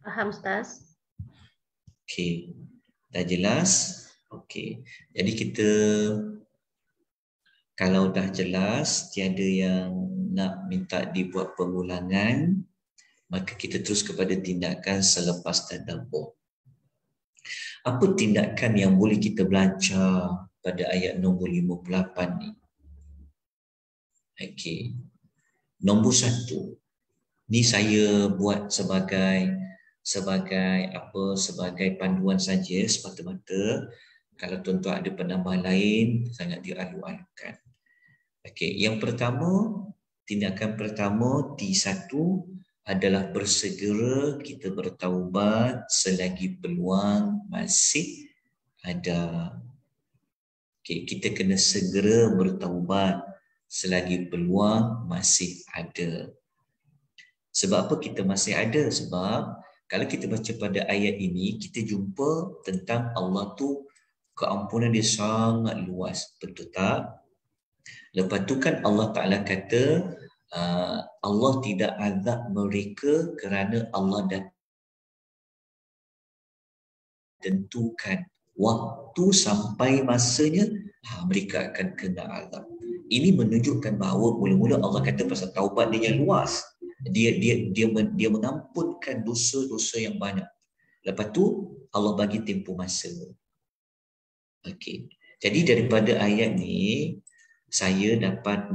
Faham, Ustaz. Okey. Dah jelas? Okey. Jadi kita kalau dah jelas, tiada yang nak minta dibuat pengulangan, maka kita terus kepada tindakan selepas tadabbur. Apa tindakan yang boleh kita belajar pada ayat nombor 58 ni? Okey. Nombor 1. Ni saya buat sebagai panduan saja semata-mata. Kalau tuan-tuan ada penambah lain, sangat dialu-alukan. Okey, yang pertama, tindakan pertama T1 adalah bersegera kita bertaubat selagi peluang masih ada. Okey, kita kena segera bertaubat selagi peluang masih ada. Sebab apa kita masih ada? Sebab kalau kita baca pada ayat ini, kita jumpa tentang Allah tu keampunan dia sangat luas. Betul tak? Lepas tu kan Allah Ta'ala kata Allah tidak azab mereka kerana Allah dah tentukan waktu sampai masanya mereka akan kena azab. Ini menunjukkan bahawa mula-mula Allah kata pasal taubat dia yang luas. Dia mengampunkan dosa-dosa yang banyak. Lepas tu Allah bagi tempoh masa. Okey. Jadi daripada ayat ni saya dapat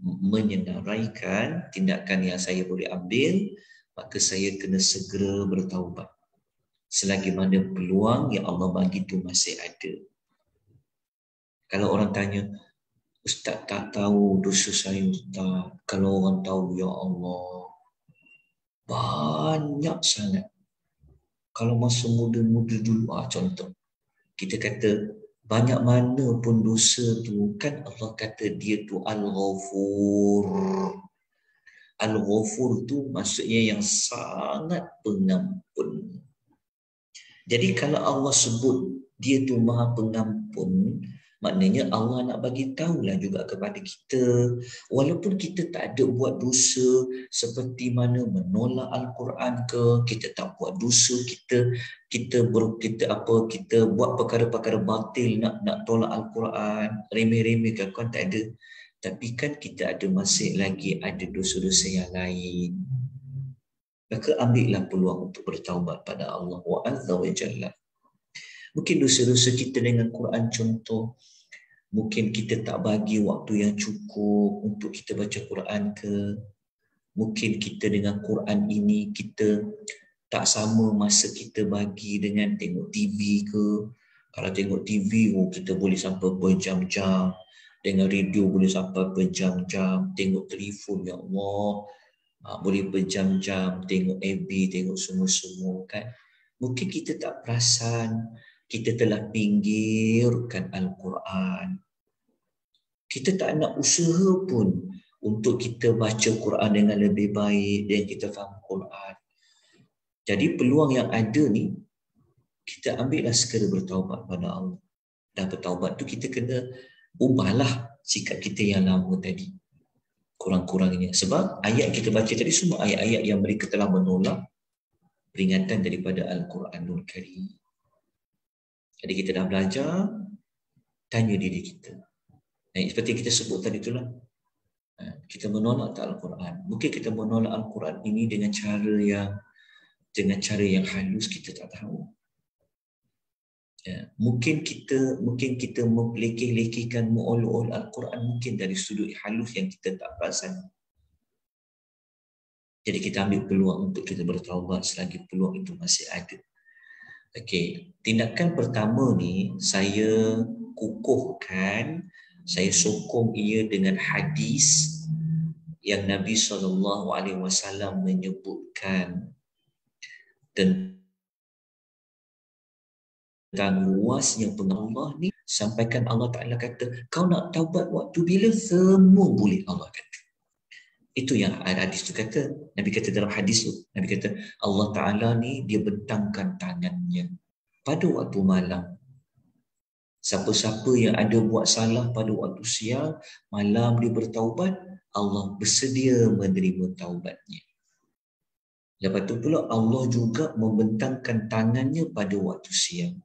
menyenaraikan tindakan yang saya boleh ambil, maka saya kena segera bertaubat. Selagi mana peluang yang Allah bagi tu masih ada. Kalau orang tanya, Ustaz tak tahu dosa saya Ustaz. Kalau orang tahu, ya Allah, banyak sangat. Kalau masa muda-muda dulu, contoh, kita kata banyak mana pun dosa tu, kan Allah kata dia tu Al-Ghafur. Al-Ghafur tu maksudnya yang sangat pengampun. Jadi kalau Allah sebut dia tu Maha Pengampun, maknanya Allah nak bagi tahulah juga kepada kita, walaupun kita tak ada buat dosa seperti mana menolak Al-Quran ke, kita tak buat dosa, kita buat perkara-perkara batil, nak tolak Al-Quran, remeh-remeh kan tak ada. Tapi kan kita masih lagi ada dosa-dosa yang lain. Maka ambillah peluang untuk bertaubat pada Allah wa azza wa jalla. Mungkin dosa-dosa kita dengan Quran, contoh, mungkin kita tak bagi waktu yang cukup untuk kita baca Quran ke. Mungkin kita dengan Quran ini kita tak sama masa kita bagi dengan tengok TV ke. Kalau tengok TV, kita boleh sampai berjam-jam. Dengan radio boleh sampai berjam-jam. Tengok telefon, ya Allah, boleh berjam-jam. Tengok FB, tengok semua-semua kan. Mungkin kita tak perasan kita telah pinggirkan Al-Quran. Kita tak nak usaha pun untuk kita baca Quran dengan lebih baik dan kita faham Quran. Jadi peluang yang ada ni, kita ambillah segera bertaubat pada Allah. Dan bertaubat tu kita kena ubahlah sikap kita yang lama tadi. Kurang-kurangnya. Sebab ayat kita baca tadi semua ayat-ayat yang mereka telah menolak peringatan daripada Al-Quranul Karim. Jadi kita dah belajar, tanya diri kita. Seperti kita sebut tadi itulah, kita menolak tak Al-Quran. Mungkin kita menolak Al-Quran ini dengan cara yang halus, kita tak tahu. Mungkin kita melekeh-lekehkan, mengolok-olok Al-Quran mungkin dari sudut halus yang kita tak perasan. Jadi kita ambil peluang untuk kita bertaubat selagi peluang itu masih ada. Okey, tindakan pertama ni saya kukuhkan, saya sokong ia dengan hadis yang Nabi SAW menyebutkan tentang luasnya pengaruh Allah ni, sampaikan Allah Ta'ala kata, kau nak taubat waktu bila? Semua boleh, Allah kata. Itu yang hadis tu kata. Nabi kata dalam hadis tu, Nabi kata Allah Ta'ala ni dia bentangkan tangannya pada waktu malam. Siapa-siapa yang ada buat salah pada waktu siang, malam dia bertaubat, Allah bersedia menerima taubatnya. Lepas tu pula Allah juga membentangkan tangannya pada waktu siang.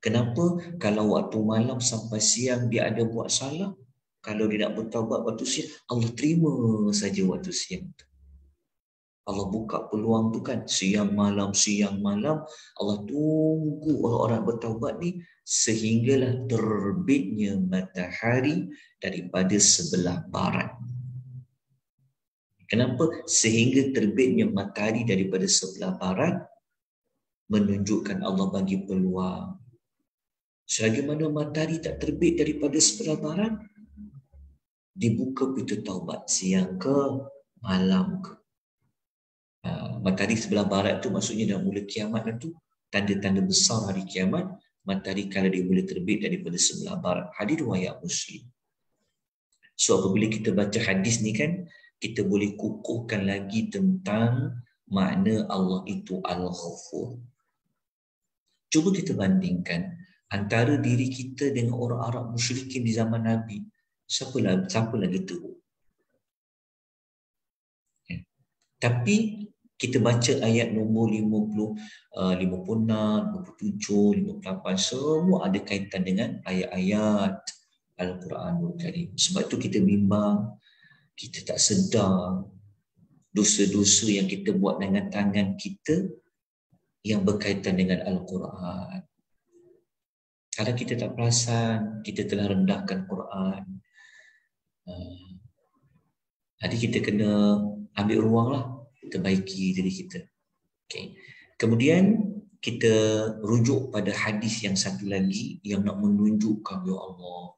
Kenapa? Kalau waktu malam sampai siang dia ada buat salah, kalau dia nak bertaubat waktu siang, Allah terima saja waktu siang. Allah buka peluang tu kan, siang malam, Allah tunggu orang-orang bertaubat ni sehinggalah terbitnya matahari daripada sebelah barat. Kenapa? Sehingga terbitnya matahari daripada sebelah barat menunjukkan Allah bagi peluang. Selagi mana matahari tak terbit daripada sebelah barat, dibuka pintu taubat siang ke malam ke. Matahari sebelah barat tu maksudnya dah mula kiamat lah tu. Tanda-tanda besar hari kiamat, matahari kalau dia mula terbit daripada sebelah barat. Hadis riwayat Muslim. So apabila kita baca hadis ni kan, kita boleh kukuhkan lagi tentang makna Allah itu Al-Ghafur. Cuba kita bandingkan antara diri kita dengan orang Arab musyrikin di zaman Nabi. Siapa lagi teruk? Tapi kita baca ayat nombor 56, 57, 58, semua ada kaitan dengan ayat-ayat Al-Quranul Karim. Sebab tu kita bimbang, kita tak sedar dosa-dosa yang kita buat dengan tangan kita yang berkaitan dengan Al-Quran. Kalau kita tak perasan, kita telah rendahkan Quran. Jadi kita kena ambil ruang lah, perbaiki diri kita. Okay. Kemudian kita rujuk pada hadis yang satu lagi yang nak menunjukkan, ya Allah,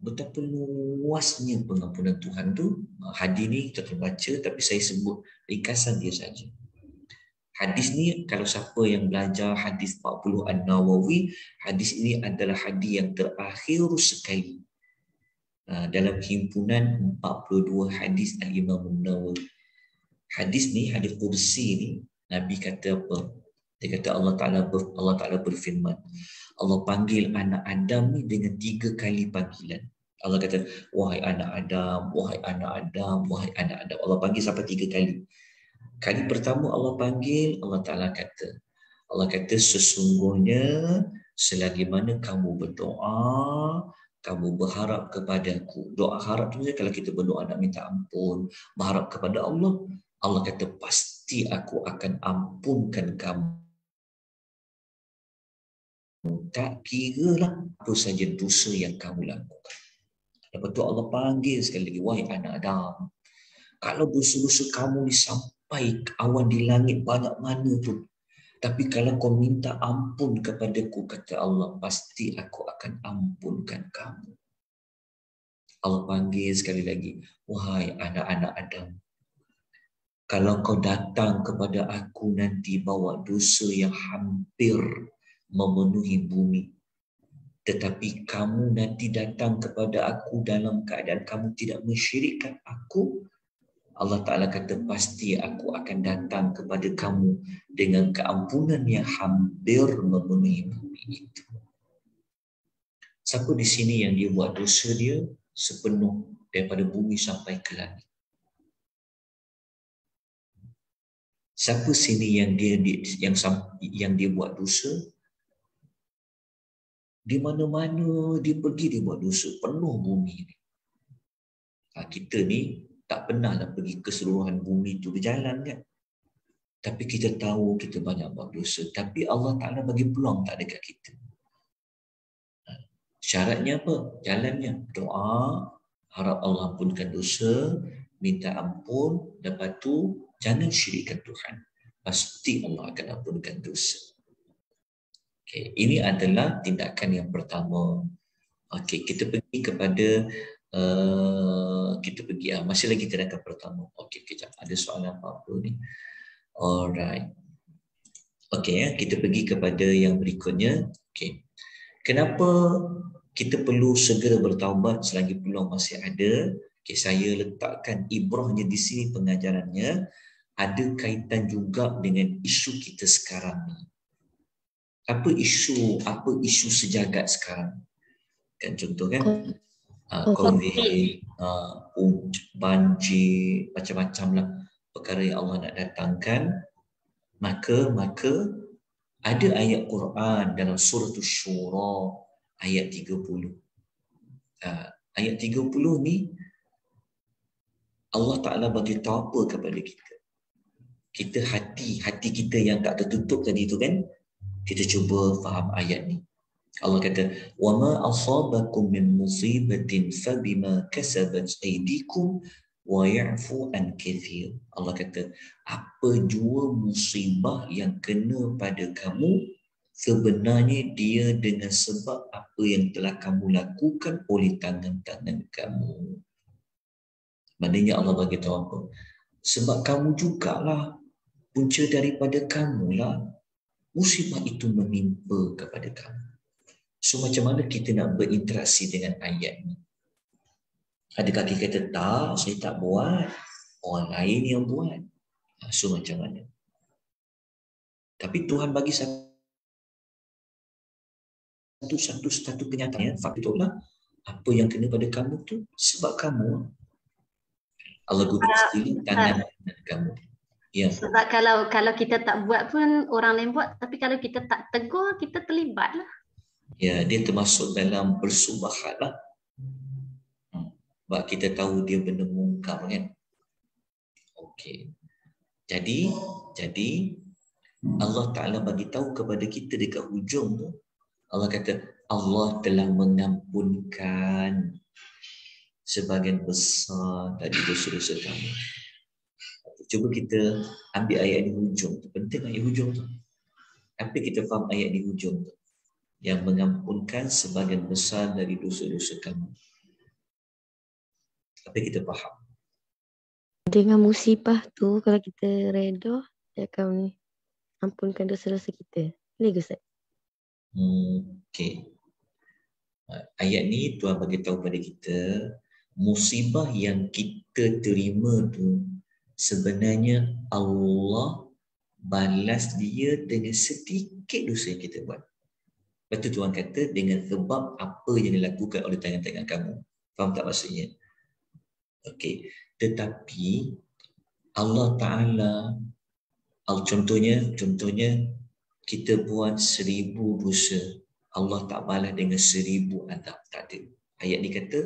betapa luasnya pengampunan Tuhan tu. Hadis ni kita terbaca, tapi saya sebut ringkasan dia saja. Hadis ni kalau siapa yang belajar hadis 40 An-Nawawi, hadis ini adalah hadis yang terakhir sekali dalam himpunan 42 hadis Al-Imam An-Nawawi. Hadis ni, hadis kursi ni, Nabi kata apa? Dia kata Allah Ta'ala berfirman, Allah panggil anak Adam ni dengan 3 kali panggilan. Allah kata, wahai anak Adam, wahai anak Adam, wahai anak Adam. Allah panggil sampai 3 kali. Kali pertama Allah panggil, Allah Ta'ala kata, sesungguhnya selagi mana kamu berdoa, kamu berharap kepadaku. Doa harap tu kalau kita berdoa nak minta ampun, berharap kepada Allah, Allah kata pasti aku akan ampunkan kamu. Tak kira lah apa saja dosa yang kamu lakukan. Lepas tu Allah panggil sekali lagi, wahai anak Adam, kalau dosa-dosa kamu ni sampai awan di langit banyak mana tu, tapi kalau kau minta ampun kepadaku, kata Allah, pasti aku akan ampunkan kamu. Allah panggil sekali lagi, wahai anak-anak Adam, kalau kau datang kepada aku nanti bawa dosa yang hampir memenuhi bumi, tetapi kamu nanti datang kepada aku dalam keadaan kamu tidak mensyirikkan aku, Allah Ta'ala kata pasti aku akan datang kepada kamu dengan keampunan yang hampir memenuhi bumi itu. Siapa di sini yang dia buat dosa dia sepenuh daripada bumi sampai ke langit? Siapa sini yang dia buat dosa di mana-mana dia pergi, dia buat dosa penuh bumi ni. Kita ni tak pernahlah pergi keseluruhan bumi tu berjalan kan. Tapi kita tahu kita banyak buat dosa. Tapi Allah Ta'ala bagi peluang tak dekat kita. Syaratnya apa? Jalannya doa, harap Allah ampunkan dosa, minta ampun, lepas tu jangan syirikkan Tuhan. Pasti Allah akan ampunkan dosa. Okay, ini adalah tindakan yang pertama. Okay, kita pergi kepada masih lagi tindakan pertama. Okay, kejap. Ada soalan apa-apa ni? Alright. Okay, kita pergi kepada yang berikutnya. Okay. Kenapa kita perlu segera bertaubat selagi peluang masih ada? Okay, saya letakkan ibrahnya di sini pengajarannya. Ada kaitan juga dengan isu kita sekarang ni. Apa isu sejagat sekarang? Kan contoh kan? COVID, banjir, macam-macam lah perkara yang Allah nak datangkan. Maka ada ayat Quran dalam surah Syura ayat 30. Ayat 30 ni Allah Ta'ala bagi tahu apa kepada kita. Kita hati kita yang tak tertutup tadi tu kan, kita cuba faham ayat ni. Allah kata, وَمَا أَصَابَكُم مِّن مُّصِيبَةٍ فَبِمَا كَسَبَتْ أَيْدِيكُمْ وَيَعْفُو عَنْ كَثِيرٍ. Allah kata, apa jua musibah yang kena pada kamu, sebenarnya dia dengan sebab apa yang telah kamu lakukan oleh tangan-tangan kamu. Maknanya Allah bagi tahu apa? Sebab kamu jugalah, punca daripada kamulah musibah itu menimpa kepada kamu. So macam mana kita nak berinteraksi dengan ayat ni? Adakah kita kata tak, saya tak buat, orang lain yang buat? So macam mana? Tapi Tuhan bagi satu kenyataan, faktorlah apa yang kena pada kamu tu sebab kamu. Allah duduk sendiri tangan kamu. Ya. Sebab kalau kita tak buat pun orang lain buat, tapi kalau kita tak tegur, kita terlibat lah. Ya, dia termasuk dalam bersubahat lah. Sebab kita tahu dia benda mungkar kan. Okey. Jadi Allah Ta'ala bagi tahu kepada kita dekat hujung tu, Allah kata Allah telah mengampunkan sebahagian besar dari dosa-dosa kamu. Cuba kita ambil ayat di hujung tu. Penting ayat hujung tu. Tapi kita faham ayat di hujung tu, yang mengampunkan sebahagian besar dari dosa-dosa kamu. Tapi kita faham. Dengan musibah tu, kalau kita reda, dia akan ampunkan dosa-dosa kita. Boleh ke Ustaz? Okey. Ayat ni Tuhan bagi tahu pada kita, musibah yang kita terima tu sebenarnya Allah balas dia dengan sedikit dosa yang kita buat. Lepas tu Tuhan kata dengan sebab apa yang dilakukan oleh tangan-tangan kamu. Faham tak maksudnya? Okey. Tetapi Allah Ta'ala, contohnya kita buat 1000 dosa, Allah tak balas dengan 1000 azab. Tak ada. Ayat ni kata,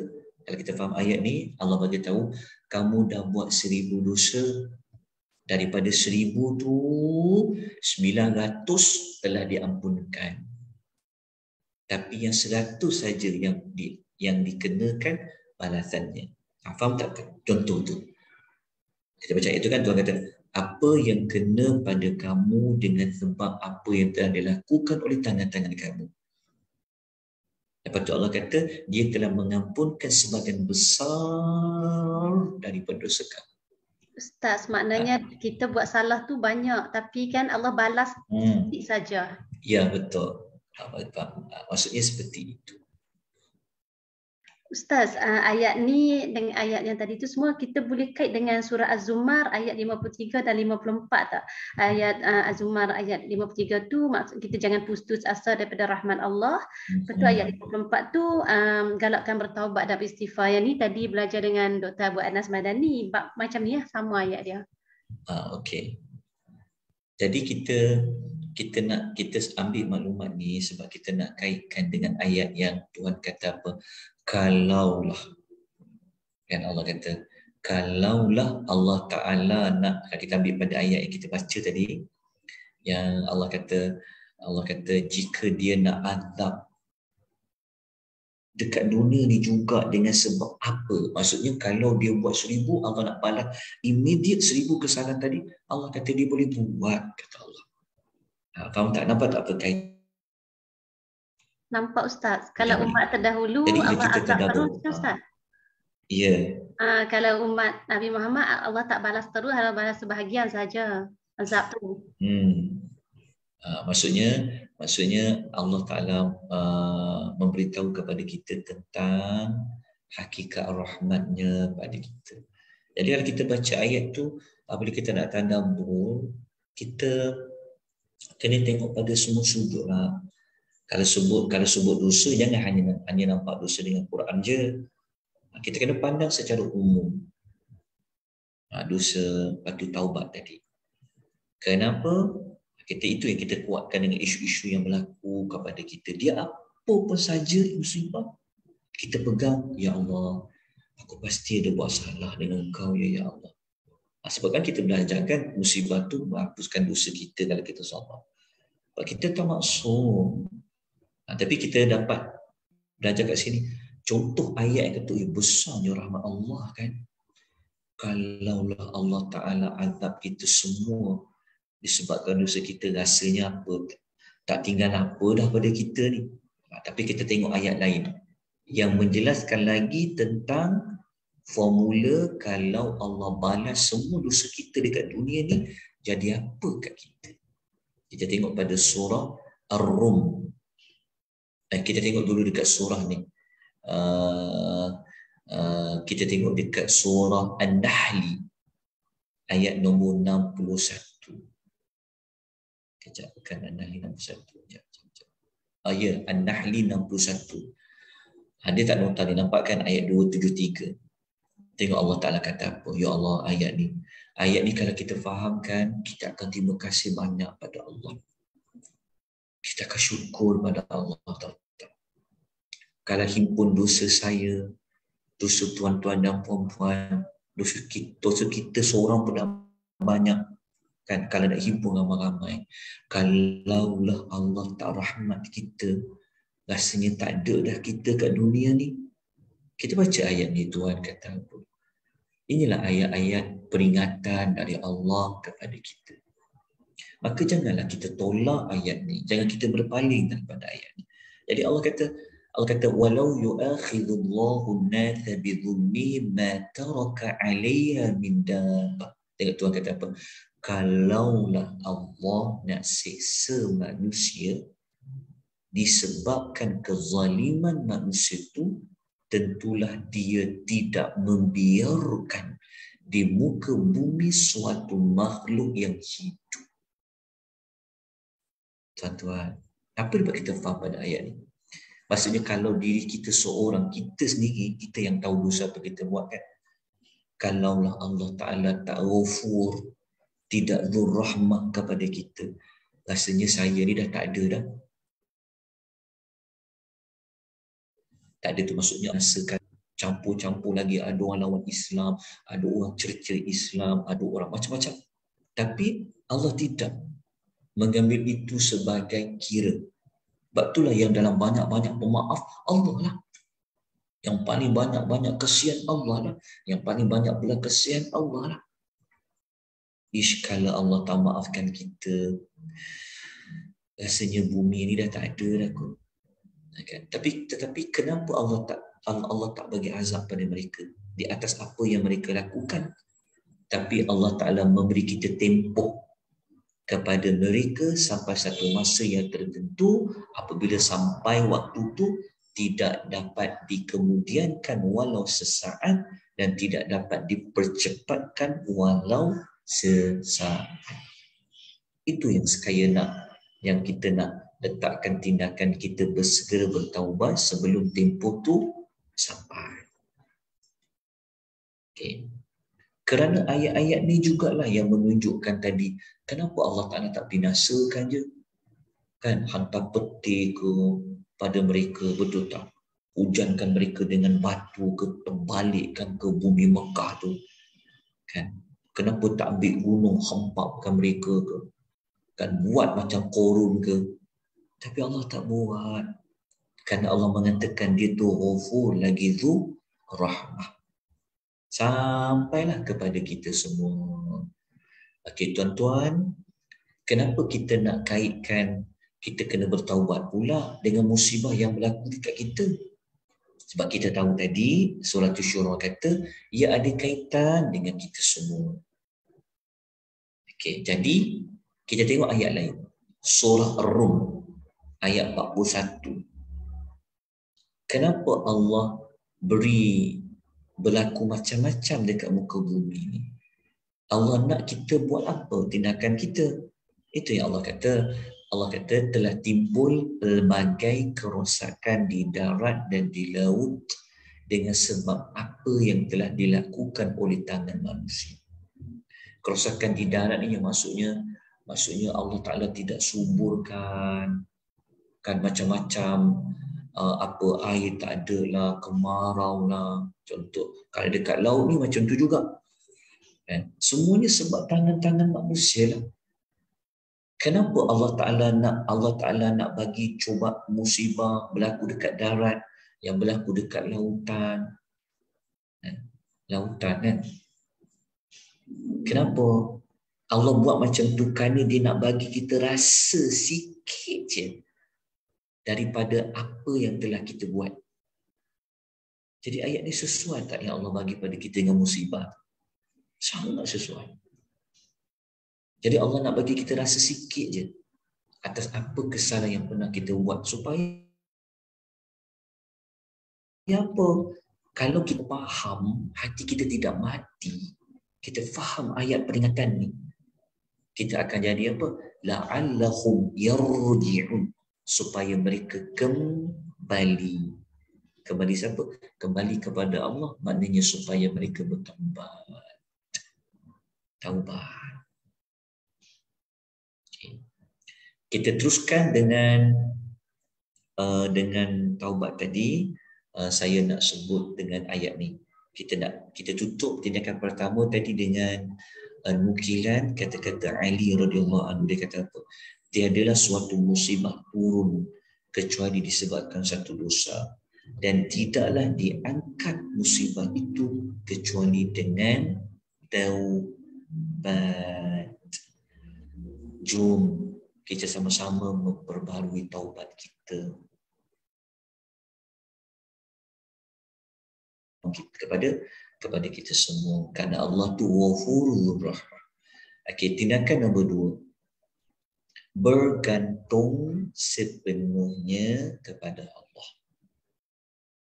kalau kita faham ayat ni, Allah bagi tahu kamu dah buat 1000 dosa, daripada 1000 tu 900 telah diampunkan. Tapi yang 100 saja yang dikenakan balasannya. Faham tak contoh tu? Kita baca itu kan, Tuhan kata apa yang kena pada kamu dengan sebab apa yang telah dilakukan oleh tangan-tangan kamu. Lepas tu Allah kata dia telah mengampunkan sebagian besar daripada dosa kamu. Ustaz, maknanya kita buat salah tu banyak, tapi kan Allah balas sedikit saja. Ya, betul. Maksudnya seperti itu. Ustaz, ayat ni dengan ayat yang tadi tu semua kita boleh kait dengan surah Az-Zumar ayat 53 dan 54 tak? Ayat Az-Zumar ayat 53 tu maksud kita jangan putus asa daripada rahmat Allah. Betul. Ayat 54 tu galakkan bertaubat dan beristighfar. Yang ni tadi belajar dengan Dr. Abu Anas Madani. Macam ni ya, sama ayat dia. Okey. Jadi kita ambil maklumat ni sebab kita nak kaitkan dengan ayat yang Tuhan kata apa? Kalaulah, kan Allah kata kalaulah Allah Ta'ala nak, kita ambil pada ayat yang kita baca tadi yang Allah kata jika dia nak azab dekat dunia ni juga dengan sebab apa, maksudnya kalau dia buat 1000 Allah nak balas immediate 1000 kesalahan tadi, Allah kata dia boleh buat, kata Allah. Faham tak? Nampak tak apa kait? Nampak Ustaz. Kalau umat terdahulu jadi, Allah azab terus Ustaz. Ya. Kalau umat Nabi Muhammad Allah tak balas terus, Allah balas sebahagian saja azab tu. Maksudnya Allah Ta'ala memberitahu kepada kita tentang hakikat rahmatnya pada kita. Jadi kalau kita baca ayat tu, apabila kita nak tadabbur, kita kena tengok pada semua sudut lah. Kalau sebut dosa, jangan hanya nampak dosa dengan Quran je. Kita kena pandang secara umum. Dosa, lepas taubat tadi. Kenapa? Itu yang kita kuatkan dengan isu-isu yang berlaku kepada kita. Dia apa pun saja musibah, kita pegang, ya Allah, aku pasti ada buat salah dengan Engkau, ya Allah. Sebab kan kita belajarkan musibah tu menghapuskan dosa kita kalau kita sabar. Sebab kita tak maksum. Tapi kita dapat belajar kat sini. Contoh ayat yang kata, besarnya rahmat Allah kan. Kalaulah Allah Ta'ala azab kita semua disebabkan dosa kita, rasanya apa? Tak tinggal apa dah pada kita ni. Tapi kita tengok ayat lain yang menjelaskan lagi tentang formula kalau Allah balas semua dosa kita dekat dunia ni, jadi apa kat kita. Kita tengok pada surah Ar-Rum. Kita tengok dulu dekat surah ni. Kita tengok dekat surah An-Nahli ayat nombor 61. Kejap, bukan An-Nahli 61. Ya, An-Nahli 61. Dia tak nota ni, nampak kan ayat 273. Tengok Allah Ta'ala kata apa. Ya Allah, ayat ni kalau kita fahamkan, kita akan terima kasih banyak pada Allah. Kita akan syukur pada Allah Ta'ala. Kalau himpun dosa saya, dosa tuan-tuan dan puan-puan, dosa kita seorang pun dah banyak. Kan, kalau nak himpun ramai-ramai. Kalaulah Allah tak rahmat kita, rasanya tak ada dah kita kat dunia ni. Kita baca ayat ni, Tuhan kata apa? Inilah ayat-ayat peringatan dari Allah kepada kita. Maka janganlah kita tolak ayat ni. Jangan kita berpaling daripada ayat ni. Jadi Allah kata walau yu'akhidullahu an-nasa bi dhulmi ma taraka 'alayha min dabbah. Tengok Tuhan kata apa? kalaulah Allah nak seksa manusia disebabkan kezaliman manusia itu, tentulah dia tidak membiarkan di muka bumi suatu makhluk yang hidup. Tuan-tuan, apa yang kita faham pada ayat ni? Maksudnya kalau diri kita seorang, kita sendiri, kita yang tahu dosa apa kita buat kan. Kalaulah Allah Ta'ala tak ghafur, tidak rahmah kepada kita, rasanya saya ni dah tak ada dah. Tak ada tu maksudnya rasakan campur-campur lagi, ada orang lawan Islam, ada orang cerca Islam, ada orang macam-macam. Tapi Allah tidak mengambil itu sebagai kira. Sebab itulah yang dalam banyak-banyak pemaaf Allah lah. Yang paling banyak-banyak kesian Allah lah. Yang paling banyak belas kesian Allah lah. Kalau Allah tak maafkan kita, rasanya bumi ni dah tak ada dah kot. Tetapi kenapa Allah tak bagi azab pada mereka di atas apa yang mereka lakukan? Tapi Allah Ta'ala memberi kita tempoh kepada mereka sampai satu masa yang tertentu. Apabila sampai waktu itu tidak dapat dikemudiankan walau sesaat dan tidak dapat dipercepatkan walau sesaat. Itu yang sekaya yang kita nak letakkan tindakan kita bersegera bertaubat sebelum tempoh tu sampai. Okay. Kerana ayat-ayat ni jugalah yang menunjukkan tadi kenapa Allah Ta'ala tak binasakan je. Kan hantar peti ke pada mereka, betul tak? Hujankan mereka dengan batu ke, terbalikkan ke bumi Mekah tu. Kan? Kenapa tak ambil gunung hempapkan mereka ke? Kan buat macam Korun ke? Tapi Allah tak buat. Kerana Allah mengatakan dia tu ghafur lagi tu rahmah. Sampailah kepada kita semua. Okey tuan-tuan, kenapa kita nak kaitkan kita kena bertaubat pula dengan musibah yang berlaku dekat kita? Sebab kita tahu tadi surah Asy-Syura kata ia ada kaitan dengan kita semua. Okey, jadi kita tengok ayat lain. Surah Ar-Rum ayat 41. Kenapa Allah beri berlaku macam-macam dekat muka bumi ni? Allah nak kita buat apa tindakan kita? Itu yang Allah kata. Allah kata telah timbul pelbagai kerosakan di darat dan di laut dengan sebab apa yang telah dilakukan oleh tangan manusia. Kerosakan di darat ni yang maksudnya Allah Ta'ala tidak suburkan kan macam-macam apa air tak ada lah, kemarau lah. Contoh kalau dekat laut ni macam tu juga. Kan? Semuanya sebab tangan-tangan manusia lah. Kenapa Allah Ta'ala nak bagi cuba musibah berlaku dekat darat, yang berlaku dekat lautan? Lautan kan? Kenapa Allah buat macam tu? Kerana dia nak bagi kita rasa sikit je daripada apa yang telah kita buat. Jadi ayat ni sesuai tak yang Allah bagi pada kita dengan musibah? Sangat sesuai. Jadi Allah nak bagi kita rasa sikit je atas apa kesalahan yang pernah kita buat supaya apa? Kalau kita faham, hati kita tidak mati, kita faham ayat peringatan ni, kita akan jadi apa? La'allahum yarji'un, supaya mereka kembali. Kembali siapa? Kembali kepada Allah, maknanya supaya mereka bertaubat. Taubat. Kita teruskan dengan taubat tadi. Saya nak sebut dengan ayat ni. Kita tutup tindakan pertama tadi dengan nukilan kata-kata Ali radhiyallahu anhu. Dia kata apa? Tiadalah suatu musibah turun kecuali disebabkan satu dosa, dan tidaklah diangkat musibah itu kecuali dengan taubat. Jom kita sama-sama memperbaharui taubat kita kepada kita semua, kerana Allah tu Ghafurur Rahman. Okey, tindakan nombor 2. Bergantung sepenuhnya kepada Allah.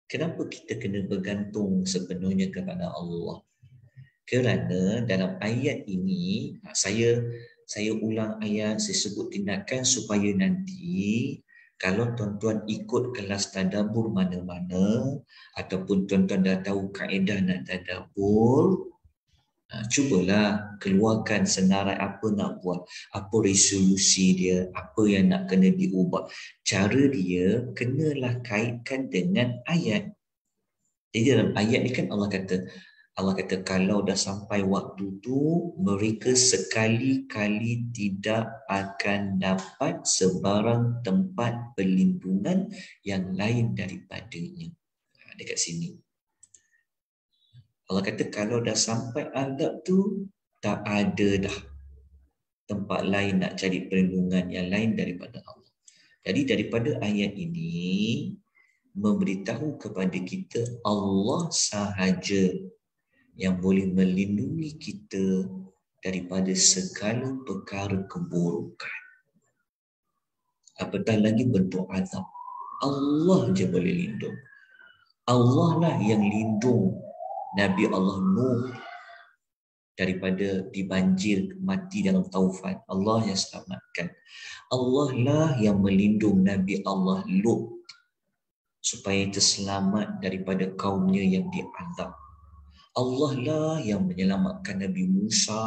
Kenapa kita kena bergantung sepenuhnya kepada Allah? Kerana dalam ayat ini, saya ulang ayat, saya sebut tindakan supaya nanti kalau tuan-tuan ikut kelas tadabbur mana-mana ataupun tuan-tuan dah tahu kaedah nak tadabbur, cubalah keluarkan senarai apa nak buat, apa resolusi dia, apa yang nak kena diubah. Cara dia kenalah kaitkan dengan ayat. Jadi dalam ayat ni kan Allah kata kalau dah sampai waktu tu mereka sekali-kali tidak akan dapat sebarang tempat perlindungan yang lain daripadanya. Dekat sini Allah kata kalau dah sampai adab tu tak ada dah tempat lain nak cari perlindungan yang lain daripada Allah. Jadi daripada ayat ini memberitahu kepada kita Allah sahaja yang boleh melindungi kita daripada segala perkara keburukan. Apatah lagi bentuk azab. Allah je boleh lindung. Allah lah yang lindung Nabi Allah Nuh daripada dibanjir mati dalam taufan. Allah yang selamatkan. Allah lah yang melindung Nabi Allah Lut supaya terselamat daripada kaumnya yang diazab. Allah lah yang menyelamatkan Nabi Musa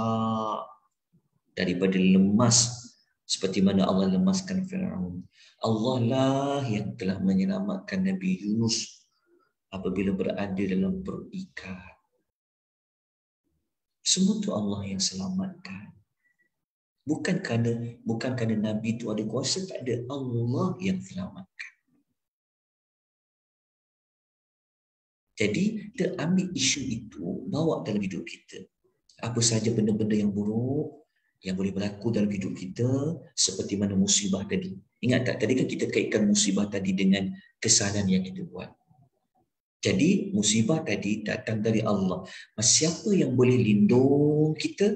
daripada lemas seperti mana Allah lemaskan Firaun. Allah lah yang telah menyelamatkan Nabi Yunus apabila berada dalam perut ikan. Semua tu Allah yang selamatkan. Bukan kerana Nabi tu ada kuasa, tak ada. Allah yang selamatkan. Jadi, kita ambil isu itu, bawa dalam hidup kita. Apa sahaja benda-benda yang buruk yang boleh berlaku dalam hidup kita, seperti mana musibah tadi. Ingat tak, tadi kan kita kaitkan musibah tadi dengan kesalahan yang kita buat. Jadi, musibah tadi datang dari Allah. Siapa yang boleh lindung kita?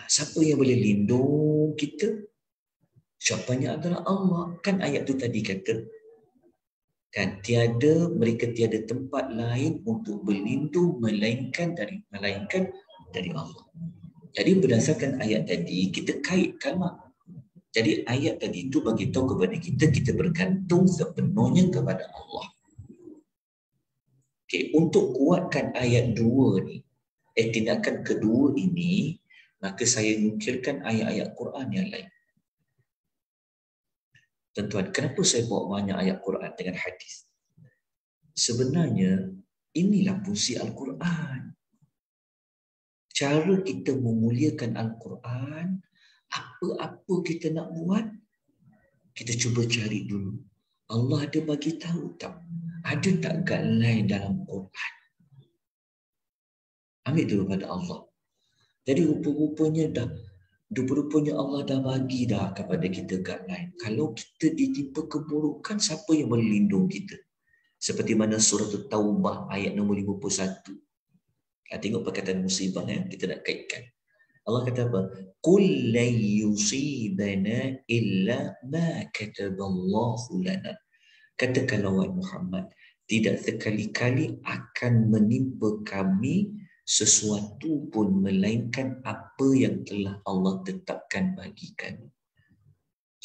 Siapa yang boleh lindung kita? Jawapannya adalah Allah. Kan ayat tu tadi kata, kan mereka tiada tempat lain untuk berlindung melainkan dari Allah. Jadi berdasarkan ayat tadi kita kaitkanlah. Jadi ayat tadi itu bagi tahu kepada kita bergantung sepenuhnya kepada Allah. Okey, untuk kuatkan ayat 2 ni, tindakan kedua ini, maka saya nukilkan ayat-ayat Quran yang lain. Tuan-tuan, kenapa saya bawa banyak ayat Quran dengan hadis? Sebenarnya, inilah fungsi Al-Quran. Cara kita memuliakan Al-Quran, apa-apa kita nak buat, kita cuba cari dulu. Allah ada bagi tahu tak? Ada tak guideline dalam Quran? Ambil dulu pada Allah. Jadi rupa-rupanya Allah dah bagi dah kepada kita guideline. Kalau kita ditimpa keburukan, siapa yang boleh lindung kita? Seperti mana surah Taubah ayat nombor 51. Tengok perkataan musibah kita nak kaitkan. Allah kata apa? Qul la yusibana illa ma kataballahu lana. Katakanlah wahai Muhammad, tidak sekali-kali akan menimpa kami sesuatu pun melainkan apa yang telah Allah tetapkan bagi kami.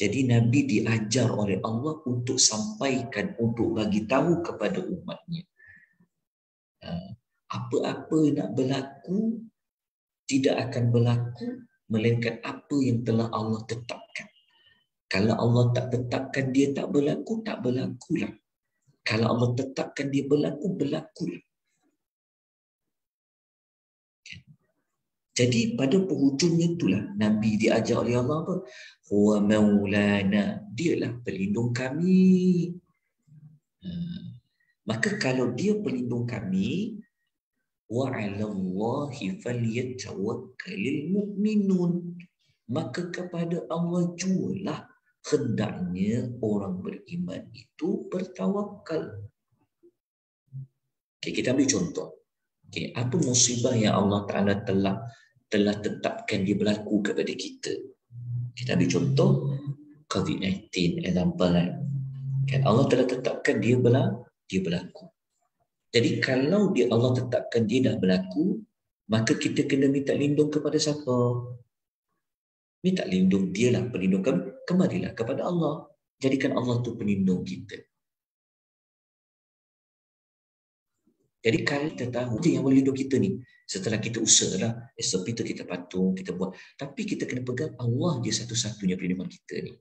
Jadi Nabi diajar oleh Allah untuk sampaikan, untuk bagi tahu kepada umatnya. Apa-apa nak berlaku tidak akan berlaku melainkan apa yang telah Allah tetapkan. Kalau Allah tak tetapkan dia tak berlaku, tak berlakulah. Kalau Allah tetapkan dia berlaku, berlakulah. Jadi pada penghujungnya itulah Nabi diajar oleh Allah apa? Huwa maulana. Dialah pelindung kami. Maka kalau dia pelindung kami, wa 'alallahi falyatawakkalul mu'minun. Maka kepada Allah jualah hendaknya orang beriman itu bertawakal. Okay, kita ambil contoh. Okay, apa musibah yang Allah Ta'ala telah telah tetapkan dia berlaku kepada kita. Kita ambil contoh COVID-19 example kan. Allah telah tetapkan dia berlaku. Jadi kalau Allah tetapkan dia dah berlaku, maka kita kena minta lindung kepada siapa? Minta lindung dia lah pelindung, kembalilah kepada Allah. Jadikan Allah tu pelindung kita. Jadi kalau kita tahu dia yang boleh lindung kita ni, setelah kita usaha lah, SOP tu kita patuh, kita buat. Tapi kita kena pegang Allah je satu-satunya pelindungan kita ni.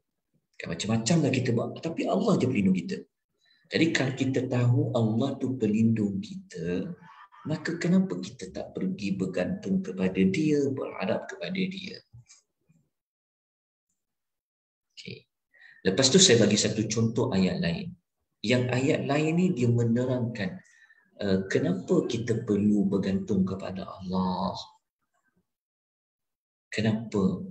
Kan macam-macam lah kita buat, tapi Allah je pelindung kita. Jadi kalau kita tahu Allah tu pelindung kita, maka kenapa kita tak pergi bergantung kepada dia, berharap kepada dia? Okay. Lepas tu saya bagi satu contoh ayat lain. Yang ayat lain ni dia menerangkan kenapa kita perlu bergantung kepada Allah. Kenapa?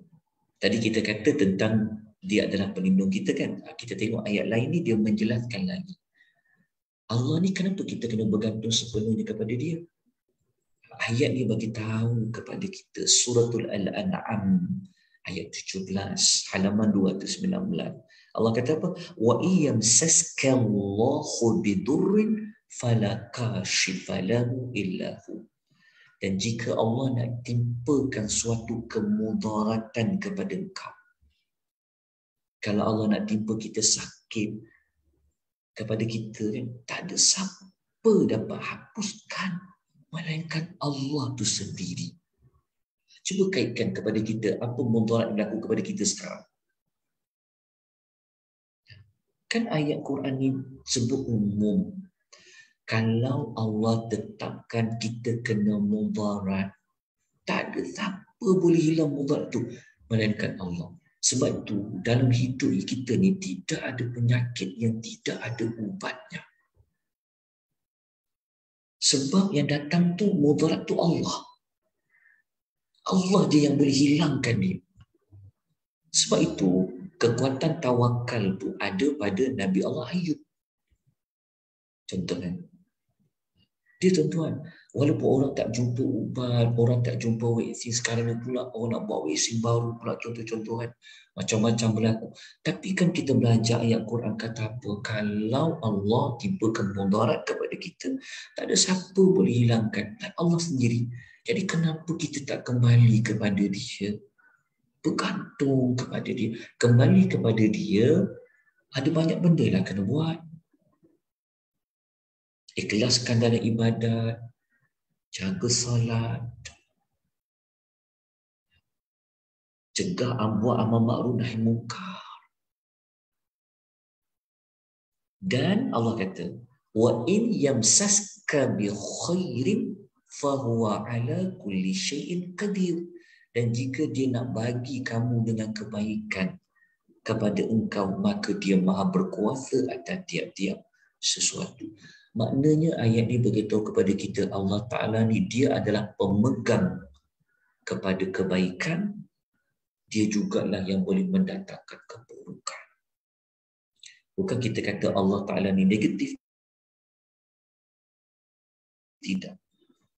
Tadi kita kata tentang dia adalah pelindung kita kan. Kita tengok ayat lain ni dia menjelaskan lagi. Allah ni kenapa kita kena bergantung sepenuhnya kepada dia? Ayat ni bagi tahu kepada kita suratul Al-An'am ayat 17 halaman 219. Allah kata apa? Wa iyamsaskallahu bidurrin fala kashifa lahu illa hu. Dan jika Allah nak timpakan suatu kemudaratan kepada engkau, kalau Allah nak timpa kita sakit kepada kita kan, tak ada siapa dapat hapuskan melainkan Allah tu sendiri. Cuba kaitkan kepada kita apa mudarat yang berlaku kepada kita sekarang. Kan ayat Quran ni sebut umum. Kalau Allah tetapkan kita kena mudarat, tak ada siapa boleh hilang mudarat tu melainkan Allah. Sebab itu dalam hidup kita ni tidak ada penyakit yang tidak ada ubatnya. Sebab yang datang tu mudarat tu Allah. Allah je yang boleh hilangkan dia. Sebab itu kekuatan tawakal tu ada pada Nabi Allah Ayub. Contohnya, dia tuan-tuan, walaupun orang tak jumpa ubat, orang tak jumpa vaksin, sekarang ni pula orang nak buat vaksin baru pula, contoh-contohan macam-macam berlaku. Tapi kan kita belajar ayat Quran kata apa? Kalau Allah timpakan mudarat kepada kita, tak ada siapa boleh hilangkan, tak Allah sendiri. Jadi kenapa kita tak kembali kepada dia? Bergantung kepada dia. Kembali kepada dia, ada banyak benda lah kena buat. Ikhlaskan dalam ibadat, jaga salat, cegah buat amal ma'ruf nahi munkar. Dan Allah kata, wa in yamsaska bi khairin fahuwa ala kulli syai'in qadir. Dan jika dia nak bagi kamu dengan kebaikan kepada engkau, maka dia maha berkuasa atas tiap-tiap sesuatu. Maknanya ayat ni beritahu kepada kita Allah Ta'ala ni dia adalah pemegang kepada kebaikan, dia jugalah yang boleh mendatangkan keburukan. Bukan kita kata Allah Ta'ala ni negatif. Tidak.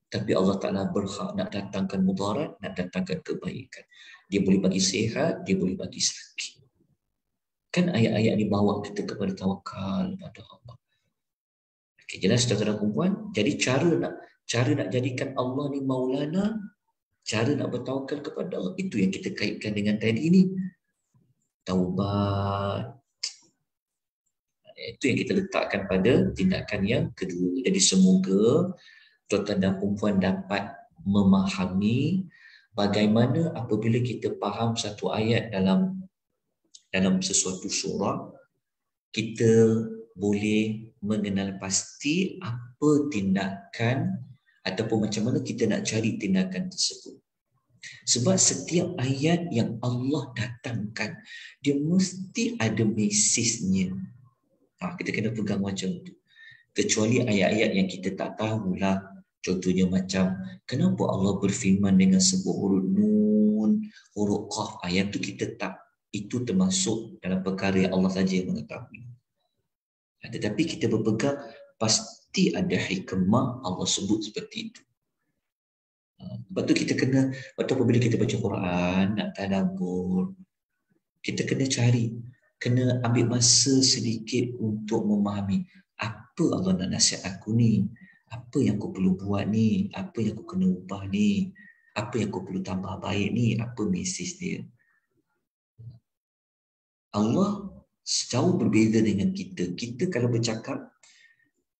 Tapi Allah Ta'ala berhak nak datangkan mudarat, nak datangkan kebaikan. Dia boleh bagi sihat, dia boleh bagi sakit. Kan ayat-ayat ni bawa kita kepada tawakal pada Allah. Okay, jelas tuan-tuan dan puan. Jadi cara nak jadikan Allah ni maulana, cara nak bertawakal kepada Allah, itu yang kita kaitkan dengan tadi ni. Taubat. Itu yang kita letakkan pada tindakan yang kedua. Jadi semoga tuan-tuan dan puan dapat memahami bagaimana apabila kita faham satu ayat dalam sesuatu surah, kita boleh mengenal pasti apa tindakan ataupun macam mana kita nak cari tindakan tersebut. Sebab setiap ayat yang Allah datangkan, dia mesti ada mesejnya. Kita kena pegang macam tu. Kecuali ayat-ayat yang kita tak tahulah. Contohnya macam, kenapa Allah berfirman dengan sebut huruf nun, huruf qaf, ayat tu kita tak, itu termasuk dalam perkara yang Allah saja yang mengetahui. Tetapi kita berpegang, pasti ada hikmah Allah sebut seperti itu. Sebab tu kita kena, waktu apabila kita baca Quran, nak tadabbur, kita kena cari, kena ambil masa sedikit untuk memahami apa Allah nak nasihat aku ni, apa yang aku perlu buat ni, apa yang aku kena ubah ni, apa yang aku perlu tambah baik ni, apa mesej dia. Allah jauh berbeza dengan kita. Kita kalau bercakap,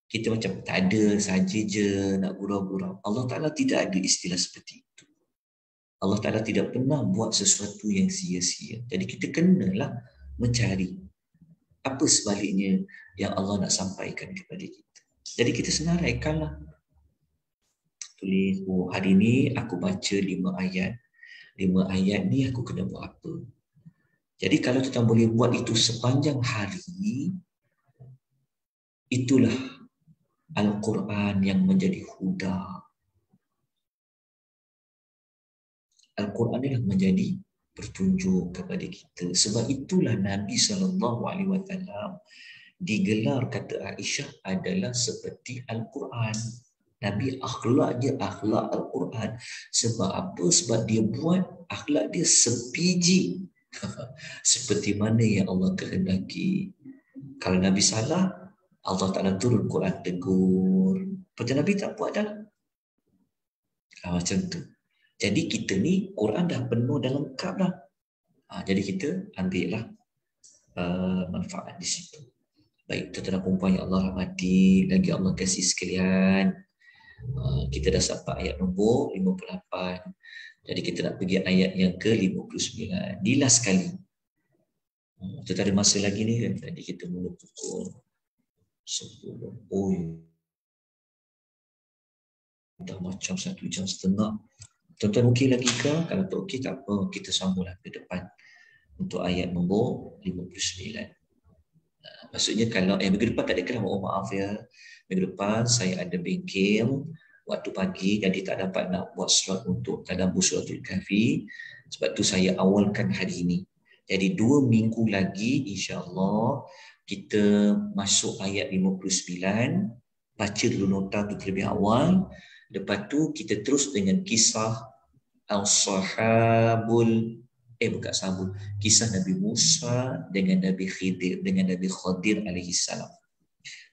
kita macam tak ada, saja je nak gurau-gurau. Allah Ta'ala tidak ada istilah seperti itu. Allah Ta'ala tidak pernah buat sesuatu yang sia-sia. Jadi kita kenalah mencari apa sebaliknya yang Allah nak sampaikan kepada kita. Jadi kita senaraikanlah. Tulis, oh hari ni aku baca 5 ayat. 5 ayat ni aku kena buat apa. Jadi kalau kita boleh buat itu sepanjang hari, itulah Al-Quran yang menjadi huda. Al-Quran adalah menjadi petunjuk kepada kita. Sebab itulah Nabi SAW digelar, kata Aisyah, adalah seperti Al-Quran. Nabi akhlak dia akhlak Al-Quran. Sebab apa? Sebab dia buat akhlak dia sebiji seperti mana yang Allah kehendaki. Kalau Nabi salah, Allah Ta'ala turun Quran tegur. Pasal Nabi tak buat dah. Macam tu. Jadi kita ni Quran dah penuh dan lengkap dah. Jadi kita ambillah manfaat di situ. Baik, tuan-tuan dan puan yang Allah rahmati, lagi Allah kasih sekalian. Kita dah sampai ayat nombor 58. Jadi kita nak pergi ayat yang ke-59. Ni last sekali. Kita ada masa lagi ni kan. Tadi kita mula pukul 10. Oh, dah macam 1 jam setengah. Tuan-tuan okey lagi ke? Kalau tak okey tak apa, kita sambunglah ke depan untuk ayat nombor 59. Maksudnya kalau minggu depan tak ada kelas, mohon maaf ya. Minggu depan saya ada bengkel waktu pagi, jadi tak dapat nak buat slot untuk tadabbur suratul Kahfi. Sebab tu saya awalkan hari ini. Jadi 2 minggu lagi insya-Allah kita masuk ayat 59. Baca dulu nota tu terlebih awal. Lepas tu kita terus dengan kisah Al-Sahabul kisah Nabi Musa dengan Nabi Khidir, dengan Nabi Khadir alaihi salam.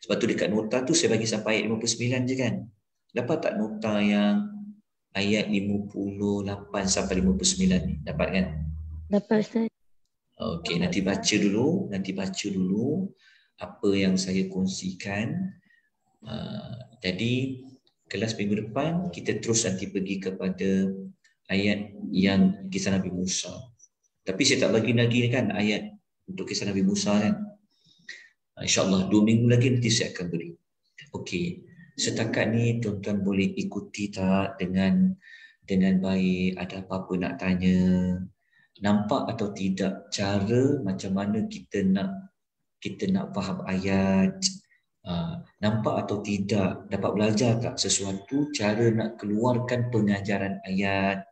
Sebab tu dekat nota tu saya bagi sampai ayat 59 je kan. Dapat tak nota yang ayat 58 sampai 59 ni? Dapat kan? Dapat Ustaz. Okey, nanti baca dulu apa yang saya kongsikan. Jadi kelas minggu depan kita terus nanti pergi kepada ayat yang kisah Nabi Musa. Tapi saya tak bagi lagi kan ayat untuk kisah Nabi Musa kan. InsyaAllah 2 minggu lagi nanti saya akan beri. Okey, setakat ni tuan-tuan boleh ikuti tak dengan baik? Ada apa-apa nak tanya? Nampak atau tidak cara macam mana kita nak faham ayat? Nampak atau tidak? Dapat belajar tak sesuatu cara nak keluarkan pengajaran ayat?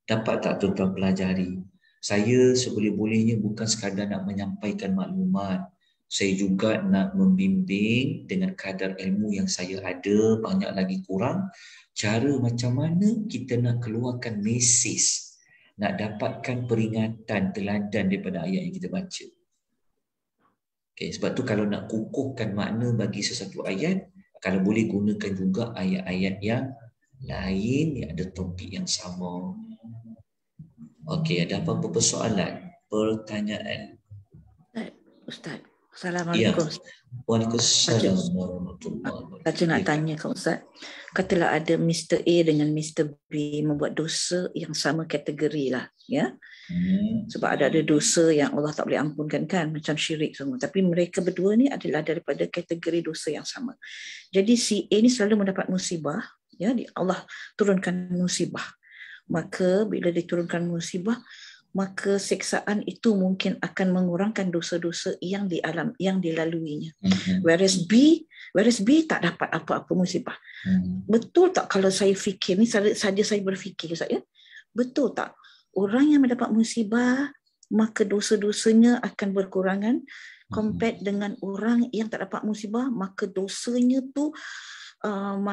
Dapat tak tuan-tuan pelajari? Saya seboleh-bolehnya bukan sekadar nak menyampaikan maklumat. Saya juga nak membimbing dengan kadar ilmu yang saya ada, banyak lagi kurang. Cara macam mana kita nak keluarkan mesej, nak dapatkan peringatan, teladan daripada ayat yang kita baca. Okay, sebab tu kalau nak kukuhkan makna bagi sesuatu ayat, kalau boleh gunakan juga ayat-ayat yang lain yang ada topik yang sama. Okey, ada apa-apa persoalan, pertanyaan? Ustaz, Assalamualaikum. Ya. Waalaikumsalam warahmatullahi wabarakatuh. Saya nak tanya kau Ustaz, katalah ada Mr. A dengan Mr. B membuat dosa yang sama kategori lah, ya. Sebab ada dosa yang Allah tak boleh ampunkan kan, macam syirik semua. Tapi mereka berdua ni adalah daripada kategori dosa yang sama. Jadi si A ni selalu mendapat musibah, ya, Allah turunkan musibah. Maka bila diturunkan musibah, maka seksaan itu mungkin akan mengurangkan dosa-dosa yang dilaluinya. Whereas B tak dapat apa-apa musibah. Betul tak kalau saya fikir ni, saja saya berfikir Ustaz, ya? Betul tak? Orang yang mendapat musibah, maka dosa-dosanya akan berkurangan. Compare dengan orang yang tak dapat musibah, maka dosanya tu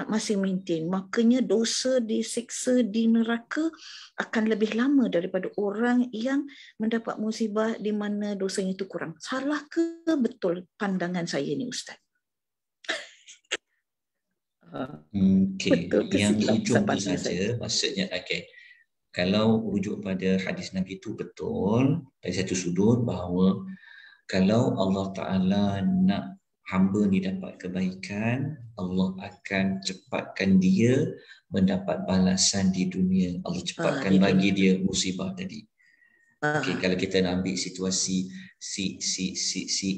masih maintain, makanya dosa disiksa di neraka akan lebih lama daripada orang yang mendapat musibah di mana dosanya itu kurang. Salah ke betul pandangan saya ni Ustaz? Okey, Betul ke yang silap ujung tu pandangan saya? saja maksudnya okey. Kalau rujuk pada hadis Nabi itu betul dari satu sudut bahawa kalau Allah Ta'ala nak hamba ni dapat kebaikan, Allah akan cepatkan dia mendapat balasan di dunia. Allah cepatkan bagi dia musibah tadi. Okey, kalau kita nak ambil situasi si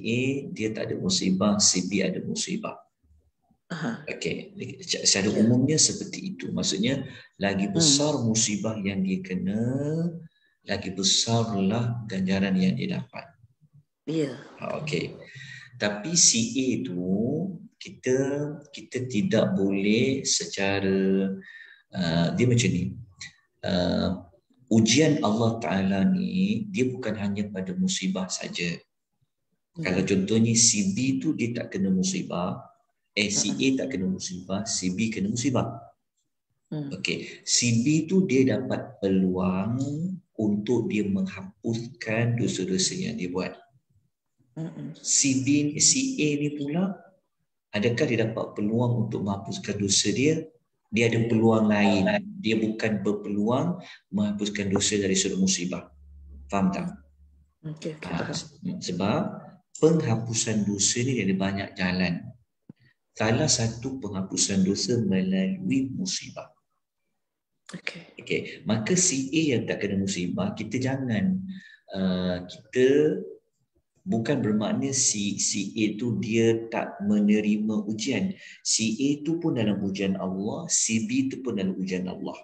A, dia tak ada musibah, si B ada musibah. Okey, secara umumnya seperti itu. Maksudnya lagi besar musibah yang dia kena, lagi besarlah ganjaran yang dia dapat. Ya. Okey. Tapi si A tu kita tidak boleh secara dia macam ni. Ujian Allah Ta'ala ni dia bukan hanya pada musibah saja. Kalau contohnya si B tu dia tak kena musibah, si A tak kena musibah, si B kena musibah. Okey, si B tu dia dapat peluang untuk dia menghapuskan dosa-dosa yang dia buat. Si A ni pula, adakah dia dapat peluang untuk menghapuskan dosa dia? Dia ada peluang lain. Dia bukan berpeluang menghapuskan dosa dari sudut musibah. Faham tak? Okay, sebab penghapusan dosa ni ada banyak jalan. Salah satu penghapusan dosa melalui musibah. Okay. Maka si A yang tak kena musibah, kita jangan kita bukan bermakna si A tu dia tak menerima ujian. Si A tu pun dalam ujian Allah, si B tu pun dalam ujian Allah.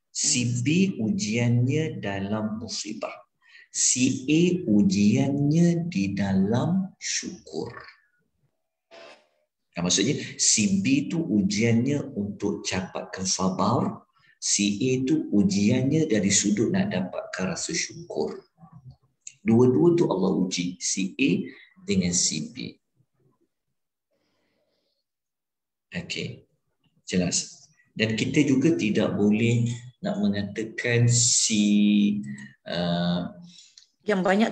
Si B ujiannya dalam musibah. Si A ujiannya di dalam syukur. Maksudnya si B tu ujiannya untuk capatkan sabar, si A tu ujiannya dari sudut nak dapatkan rasa syukur. Dua-dua tu Allah uji, si A dengan si B. Okey, jelas. Dan kita juga tidak boleh nak mengatakan yang banyak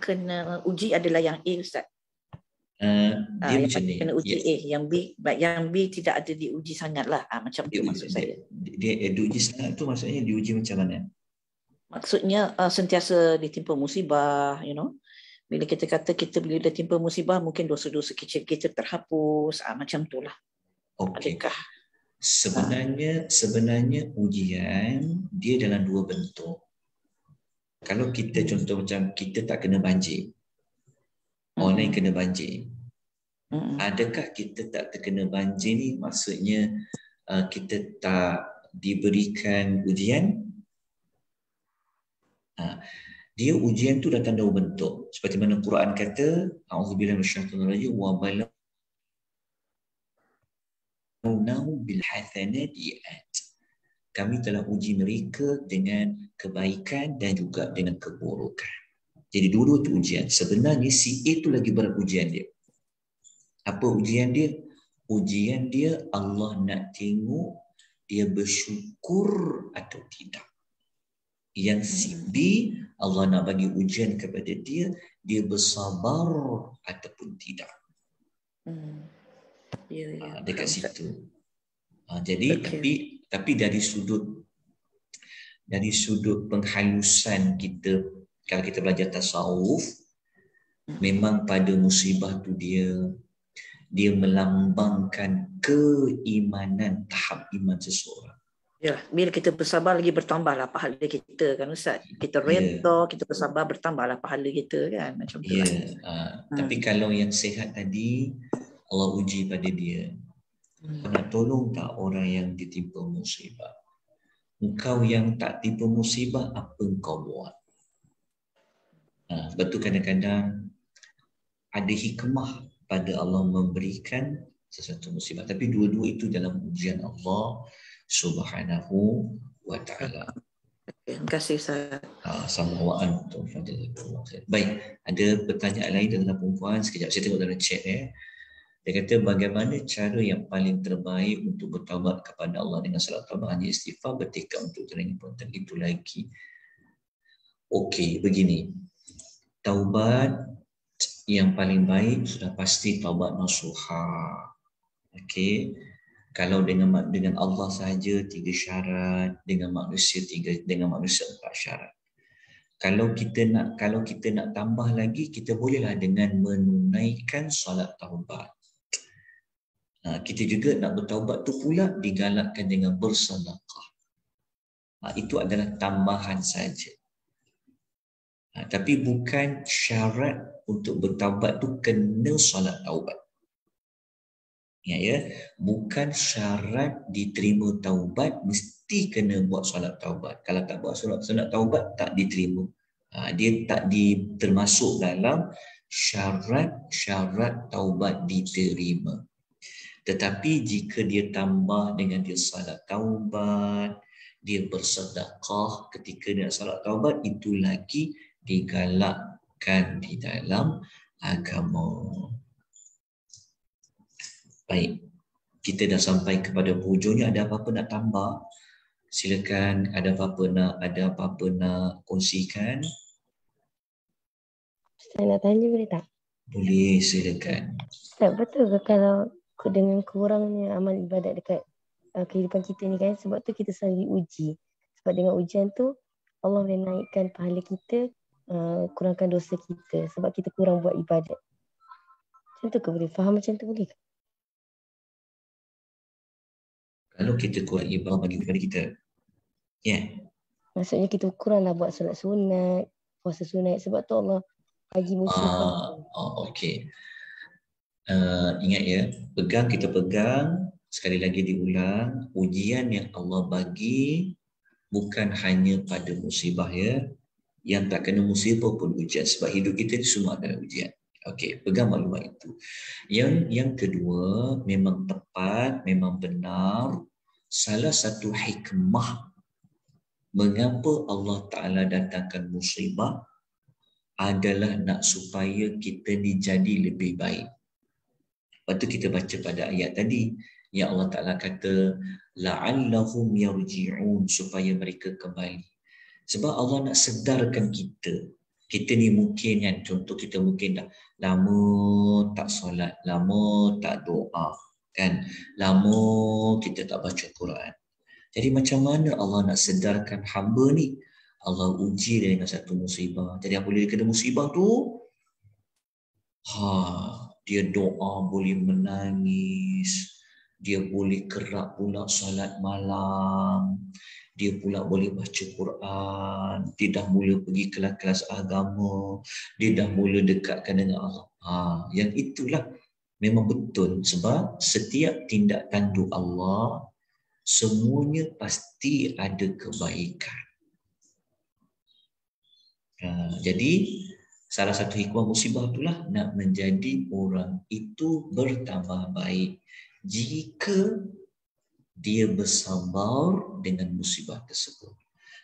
kena uji adalah yang A, Ustaz. Dia macam ni. Kena uji A, yang B tidak ada diuji sangatlah. Macam tu maksud saya. Dia diuji sangat tu maksudnya diuji macam mana? Maksudnya sentiasa ditimpa musibah, Bila kita kata bila ditimpa musibah, mungkin dosa-dosa kecil kita terhapus, macam itulah. Okey. Sebenarnya ujian dia dalam dua bentuk. Kalau kita contoh macam kita tak kena banjir, orang lain kena banjir. Adakah kita tak terkena banjir ni maksudnya kita tak diberikan ujian? Dia ujian tu datang dua bentuk. Seperti mana Quran kata, a'udzubillahi minasyaitonir rajim wa balawnahu bil hasanat. Kami telah uji mereka dengan kebaikan dan juga dengan keburukan. Jadi dua-dua tu ujian. Sebenarnya si A tu lagi berat ujian dia. Apa ujian dia? Ujian dia Allah nak tengok dia bersyukur atau tidak. Yang si B, Allah nak bagi ujian kepada dia, dia bersabar ataupun tidak. Dekat situ. Jadi tapi dari sudut penghalusan kita, kalau kita belajar tasawuf, memang pada musibah tu dia melambangkan keimanan, tahap iman seseorang. Ya, bila kita bersabar lagi bertambahlah pahala kita kan Ustaz. Kita redha, kita bersabar bertambahlah pahala kita kan, macam tu. Tapi kalau yang sihat tadi Allah uji pada dia. Nak tolong tak orang yang ditimpa musibah? Engkau yang tak timpa musibah, apa engkau buat? Sebab tu kadang-kadang ada hikmah pada Allah memberikan sesuatu musibah. Tapi dua-dua itu dalam ujian Allah Subhanahu wa ta'ala. Terima kasih Ustaz. Assalamualaikum. Baik, ada pertanyaan lain daripada perempuan? Sekejap saya tengok dalam chat . Dia kata bagaimana cara yang paling terbaik untuk bertaubat kepada Allah dengan salat taubat hanya istighfar, bertekad untuk terima perbuatan itu lagi. Okey, begini. Taubat yang paling baik sudah pasti taubat nasuha. Okey. Kalau dengan Allah sahaja 3 syarat, dengan manusia 4 syarat. Kalau kita nak tambah lagi, kita bolehlah dengan menunaikan solat taubat. Kita juga nak bertaubat tu pula digalakkan dengan bersedekah. Itu adalah tambahan saja. Tapi bukan syarat untuk bertaubat tu kena solat taubat. Ya, bukan syarat diterima taubat mesti kena buat solat taubat. Kalau tak buat solat taubat tak diterima. Dia tak termasuk dalam syarat taubat diterima. Tetapi jika dia tambah dengan dia solat taubat, dia bersedekah ketika dia solat taubat, itu lagi digalakkan di dalam agama. Baik, kita dah sampai kepada hujungnya. Ada apa-apa nak tambah? Silakan. Ada apa-apa nak kongsikan? Saya nak tanya boleh tak? Boleh, silakan. Tak betul ke kalau dengan kurangnya amal ibadat dekat kehidupan kita ni kan, sebab tu kita selalu diuji. Sebab dengan ujian tu Allah boleh naikkan pahala kita, kurangkan dosa kita sebab kita kurang buat ibadat. Macam tu ke boleh? Faham macam tu boleh ke? Kalau kita kurang ibadah bagi kepada kita, maksudnya kita kuranglah buat solat sunat, puasa sunat, sebab tu Allah bagi musibah. Okey. Ingat ya, kita pegang, sekali lagi diulang, ujian yang Allah bagi bukan hanya pada musibah ya. Yang tak kena musibah pun ujian, sebab hidup kita semua adalah ujian. Okey, pegang maklumat itu. Yang kedua, memang tepat, memang benar. Salah satu hikmah mengapa Allah Ta'ala datangkan musibah adalah nak supaya kita ni jadi lebih baik. Lepas tu kita baca pada ayat tadi, yang Allah Ta'ala kata, la'allahum yarji'un, supaya mereka kembali. Sebab Allah nak sedarkan kita. Kita ni mungkin kan, contoh kita mungkin dah lama tak solat, lama tak doa, kan, lama kita tak baca Quran. Jadi macam mana Allah nak sedarkan hamba ni? Allah uji dia dengan satu musibah. Jadi apabila dia kena musibah tu, dia doa boleh menangis, dia boleh kerap pula solat malam, dia pula boleh baca Quran, dia dah mula pergi kelas-kelas agama, dia dah mula dekatkan dengan Allah. Yang itulah memang betul, sebab setiap tindak tanduk Allah semuanya pasti ada kebaikan. Jadi salah satu hikmah musibah itulah nak menjadi orang itu bertambah baik jika dia bersabar dengan musibah tersebut.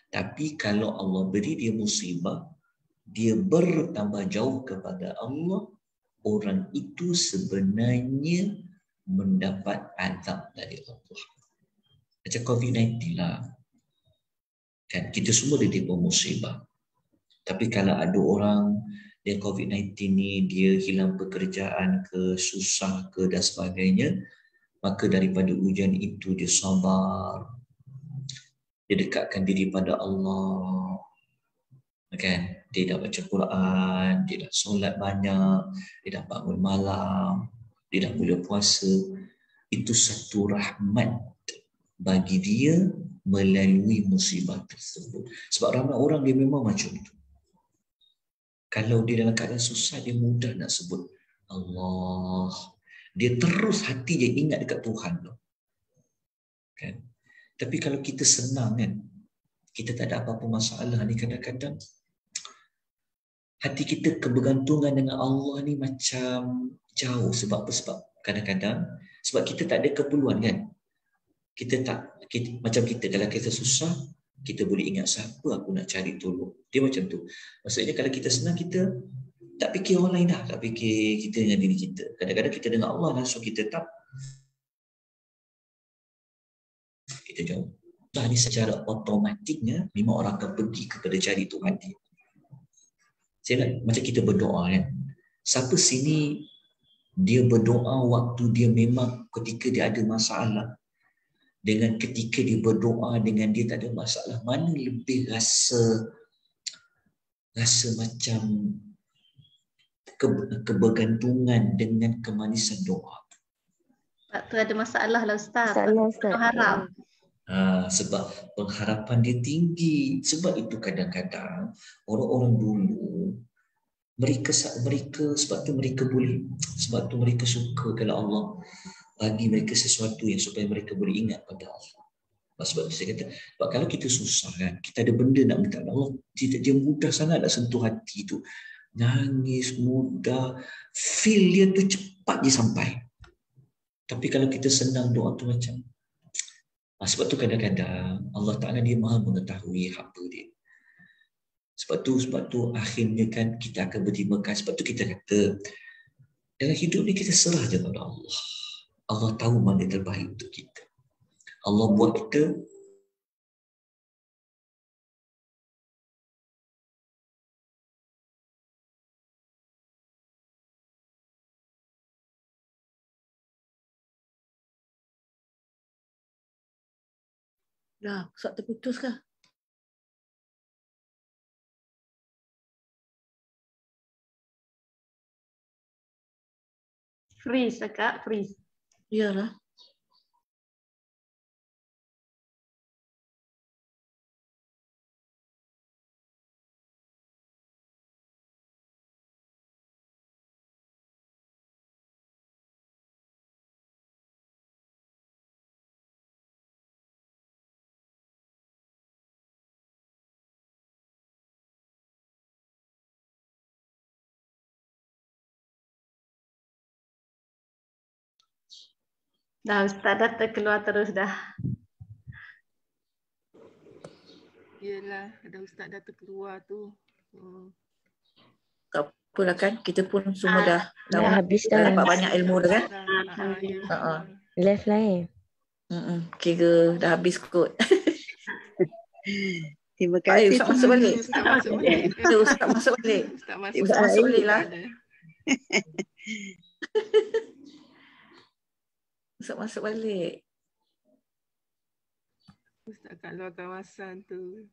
Tapi kalau Allah beri dia musibah, dia bertambah jauh kepada Allah, orang itu sebenarnya mendapat azab dari Allah. Macam COVID-19 lah. Kan kita semua ditipu musibah. Tapi kalau ada orang dia COVID-19 ni, dia hilang pekerjaan ke, susah ke dan sebagainya, maka daripada ujian itu dia sabar, dia dekatkan diri pada Allah, kan? Dia dah baca Quran, dia dah solat banyak, dia dah bangun malam, dia dah mula puasa. Itu satu rahmat bagi dia melalui musibah tersebut. Sebab ramai orang dia memang macam tu. Kalau dia dalam keadaan susah, dia mudah nak sebut Allah. Dia terus hati dia ingat dekat Tuhan tu. Kan? Tapi kalau kita senang kan, kita tak ada apa-apa masalah ni, kadang-kadang hati kita kebergantungan dengan Allah ni macam jauh. Sebab apa? Sebab kadang-kadang sebab kita tak ada keperluan kan. Macam kita kalau kita susah, kita boleh ingat siapa aku nak cari tolong. Dia macam tu. Maksudnya kalau kita senang, kita Tak fikir orang lain dah, tak fikir kita dengan diri kita. Kadang-kadang kita dengan Allah langsung kita tak, kita jauh. Dah ni secara otomatiknya memang orang akan pergi kepada cari Tuhan dia. Saya nak macam kita berdoa kan. Siapa sini dia berdoa waktu dia memang ketika dia ada masalah, dengan ketika dia berdoa dengan dia tak ada masalah, mana lebih rasa macam kebergantungan dengan kemanisan doa. Sebab tu ada masalah lah Ustaz. Masalah, Ustaz. Harap. Sebab pengharapan dia tinggi. Sebab itu kadang-kadang orang-orang dulu mereka sebab tu mereka suka kalau Allah bagi mereka sesuatu yang supaya mereka boleh ingat pada Allah. Sebab itu saya kata, sebab kalau kita susah kan, kita ada benda nak minta Allah, dia mudah sangat nak sentuh hati tu. Nangis mudah, feel dia tu cepat je sampai. Tapi kalau kita senang doa tu macam, sebab tu kadang-kadang Allah Ta'ala dia maha mengetahui apa dia. Sebab tu akhirnya kan kita akan berterima kasih. Sebab tu kita kata dalam hidup ni kita serah je kepada Allah. Allah tahu mana yang terbaik untuk kita. Allah buat kita Dah, Ustaz terputus kah? Freeze Kak, freeze. Iyalah. Dah Ustaz dah terkeluar terus dah. Yelah, ada Ustaz dah terkeluar tu. Tak apalah kan, kita pun semua dah habis dah. dapat banyak ilmu dah kan. Left lah Kira dah habis kot. Terima kasih. Ustaz masuk balik. Ustaz masuk balik. Ustaz masuk balik. Ustaz Masuk balik lah. Ustaz masuk balik. Ustaz kat luar kawasan tu.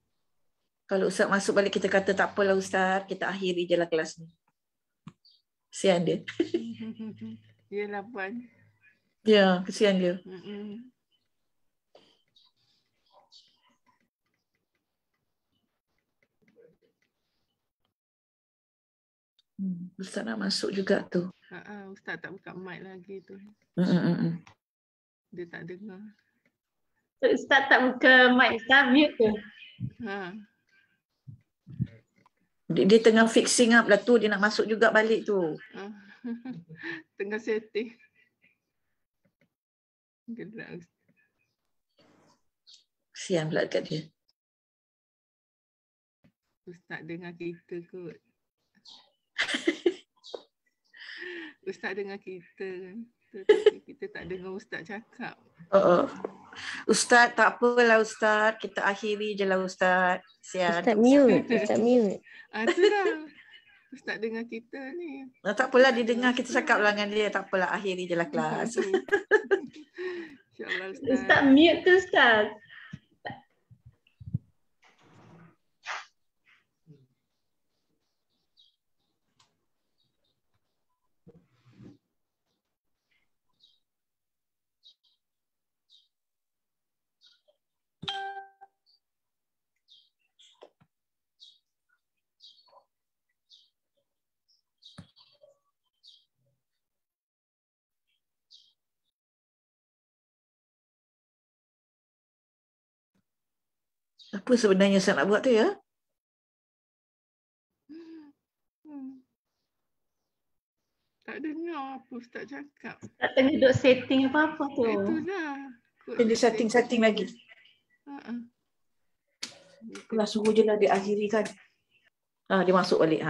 Kalau Ustaz masuk balik kita kata tak apalah Ustaz, kita akhiri je lah kelas ni. Kesian dia. Yelah Puan. Ya, kesian dia. Ustaz nak masuk juga tu. Ustaz tak buka mic lagi tu. Dia tak dengar. Ustaz tak buka mic, Ustaz mute tu. Dia tengah fixing up lah tu, dia nak masuk juga balik tu. Tengah setting. Gelak. Kesian pula dekat dia. Ustaz dengar kita kot. Ustaz dengar kita. Tapi kita tak dengar Ustaz cakap. Ustaz tak apalah Ustaz. Kita akhiri je lah Ustaz. Sian. Ustaz mute. Ustaz mute. Tu dah. Ustaz dengar kita ni. Tak apalah dia dengar kita cakap lah dengan dia. Tak apalah akhiri je lah kelas. InsyaAllah Ustaz. Ustaz mute tu Ustaz. Apa sebenarnya saya nak buat tu ya? Tak dengar apa Ustaz cakap. Tak tengah duduk setting apa-apa tu. Itulah. Dia setting-setting lagi. Kelas suruh je lah dia akhiri kan. Dia masuk balik.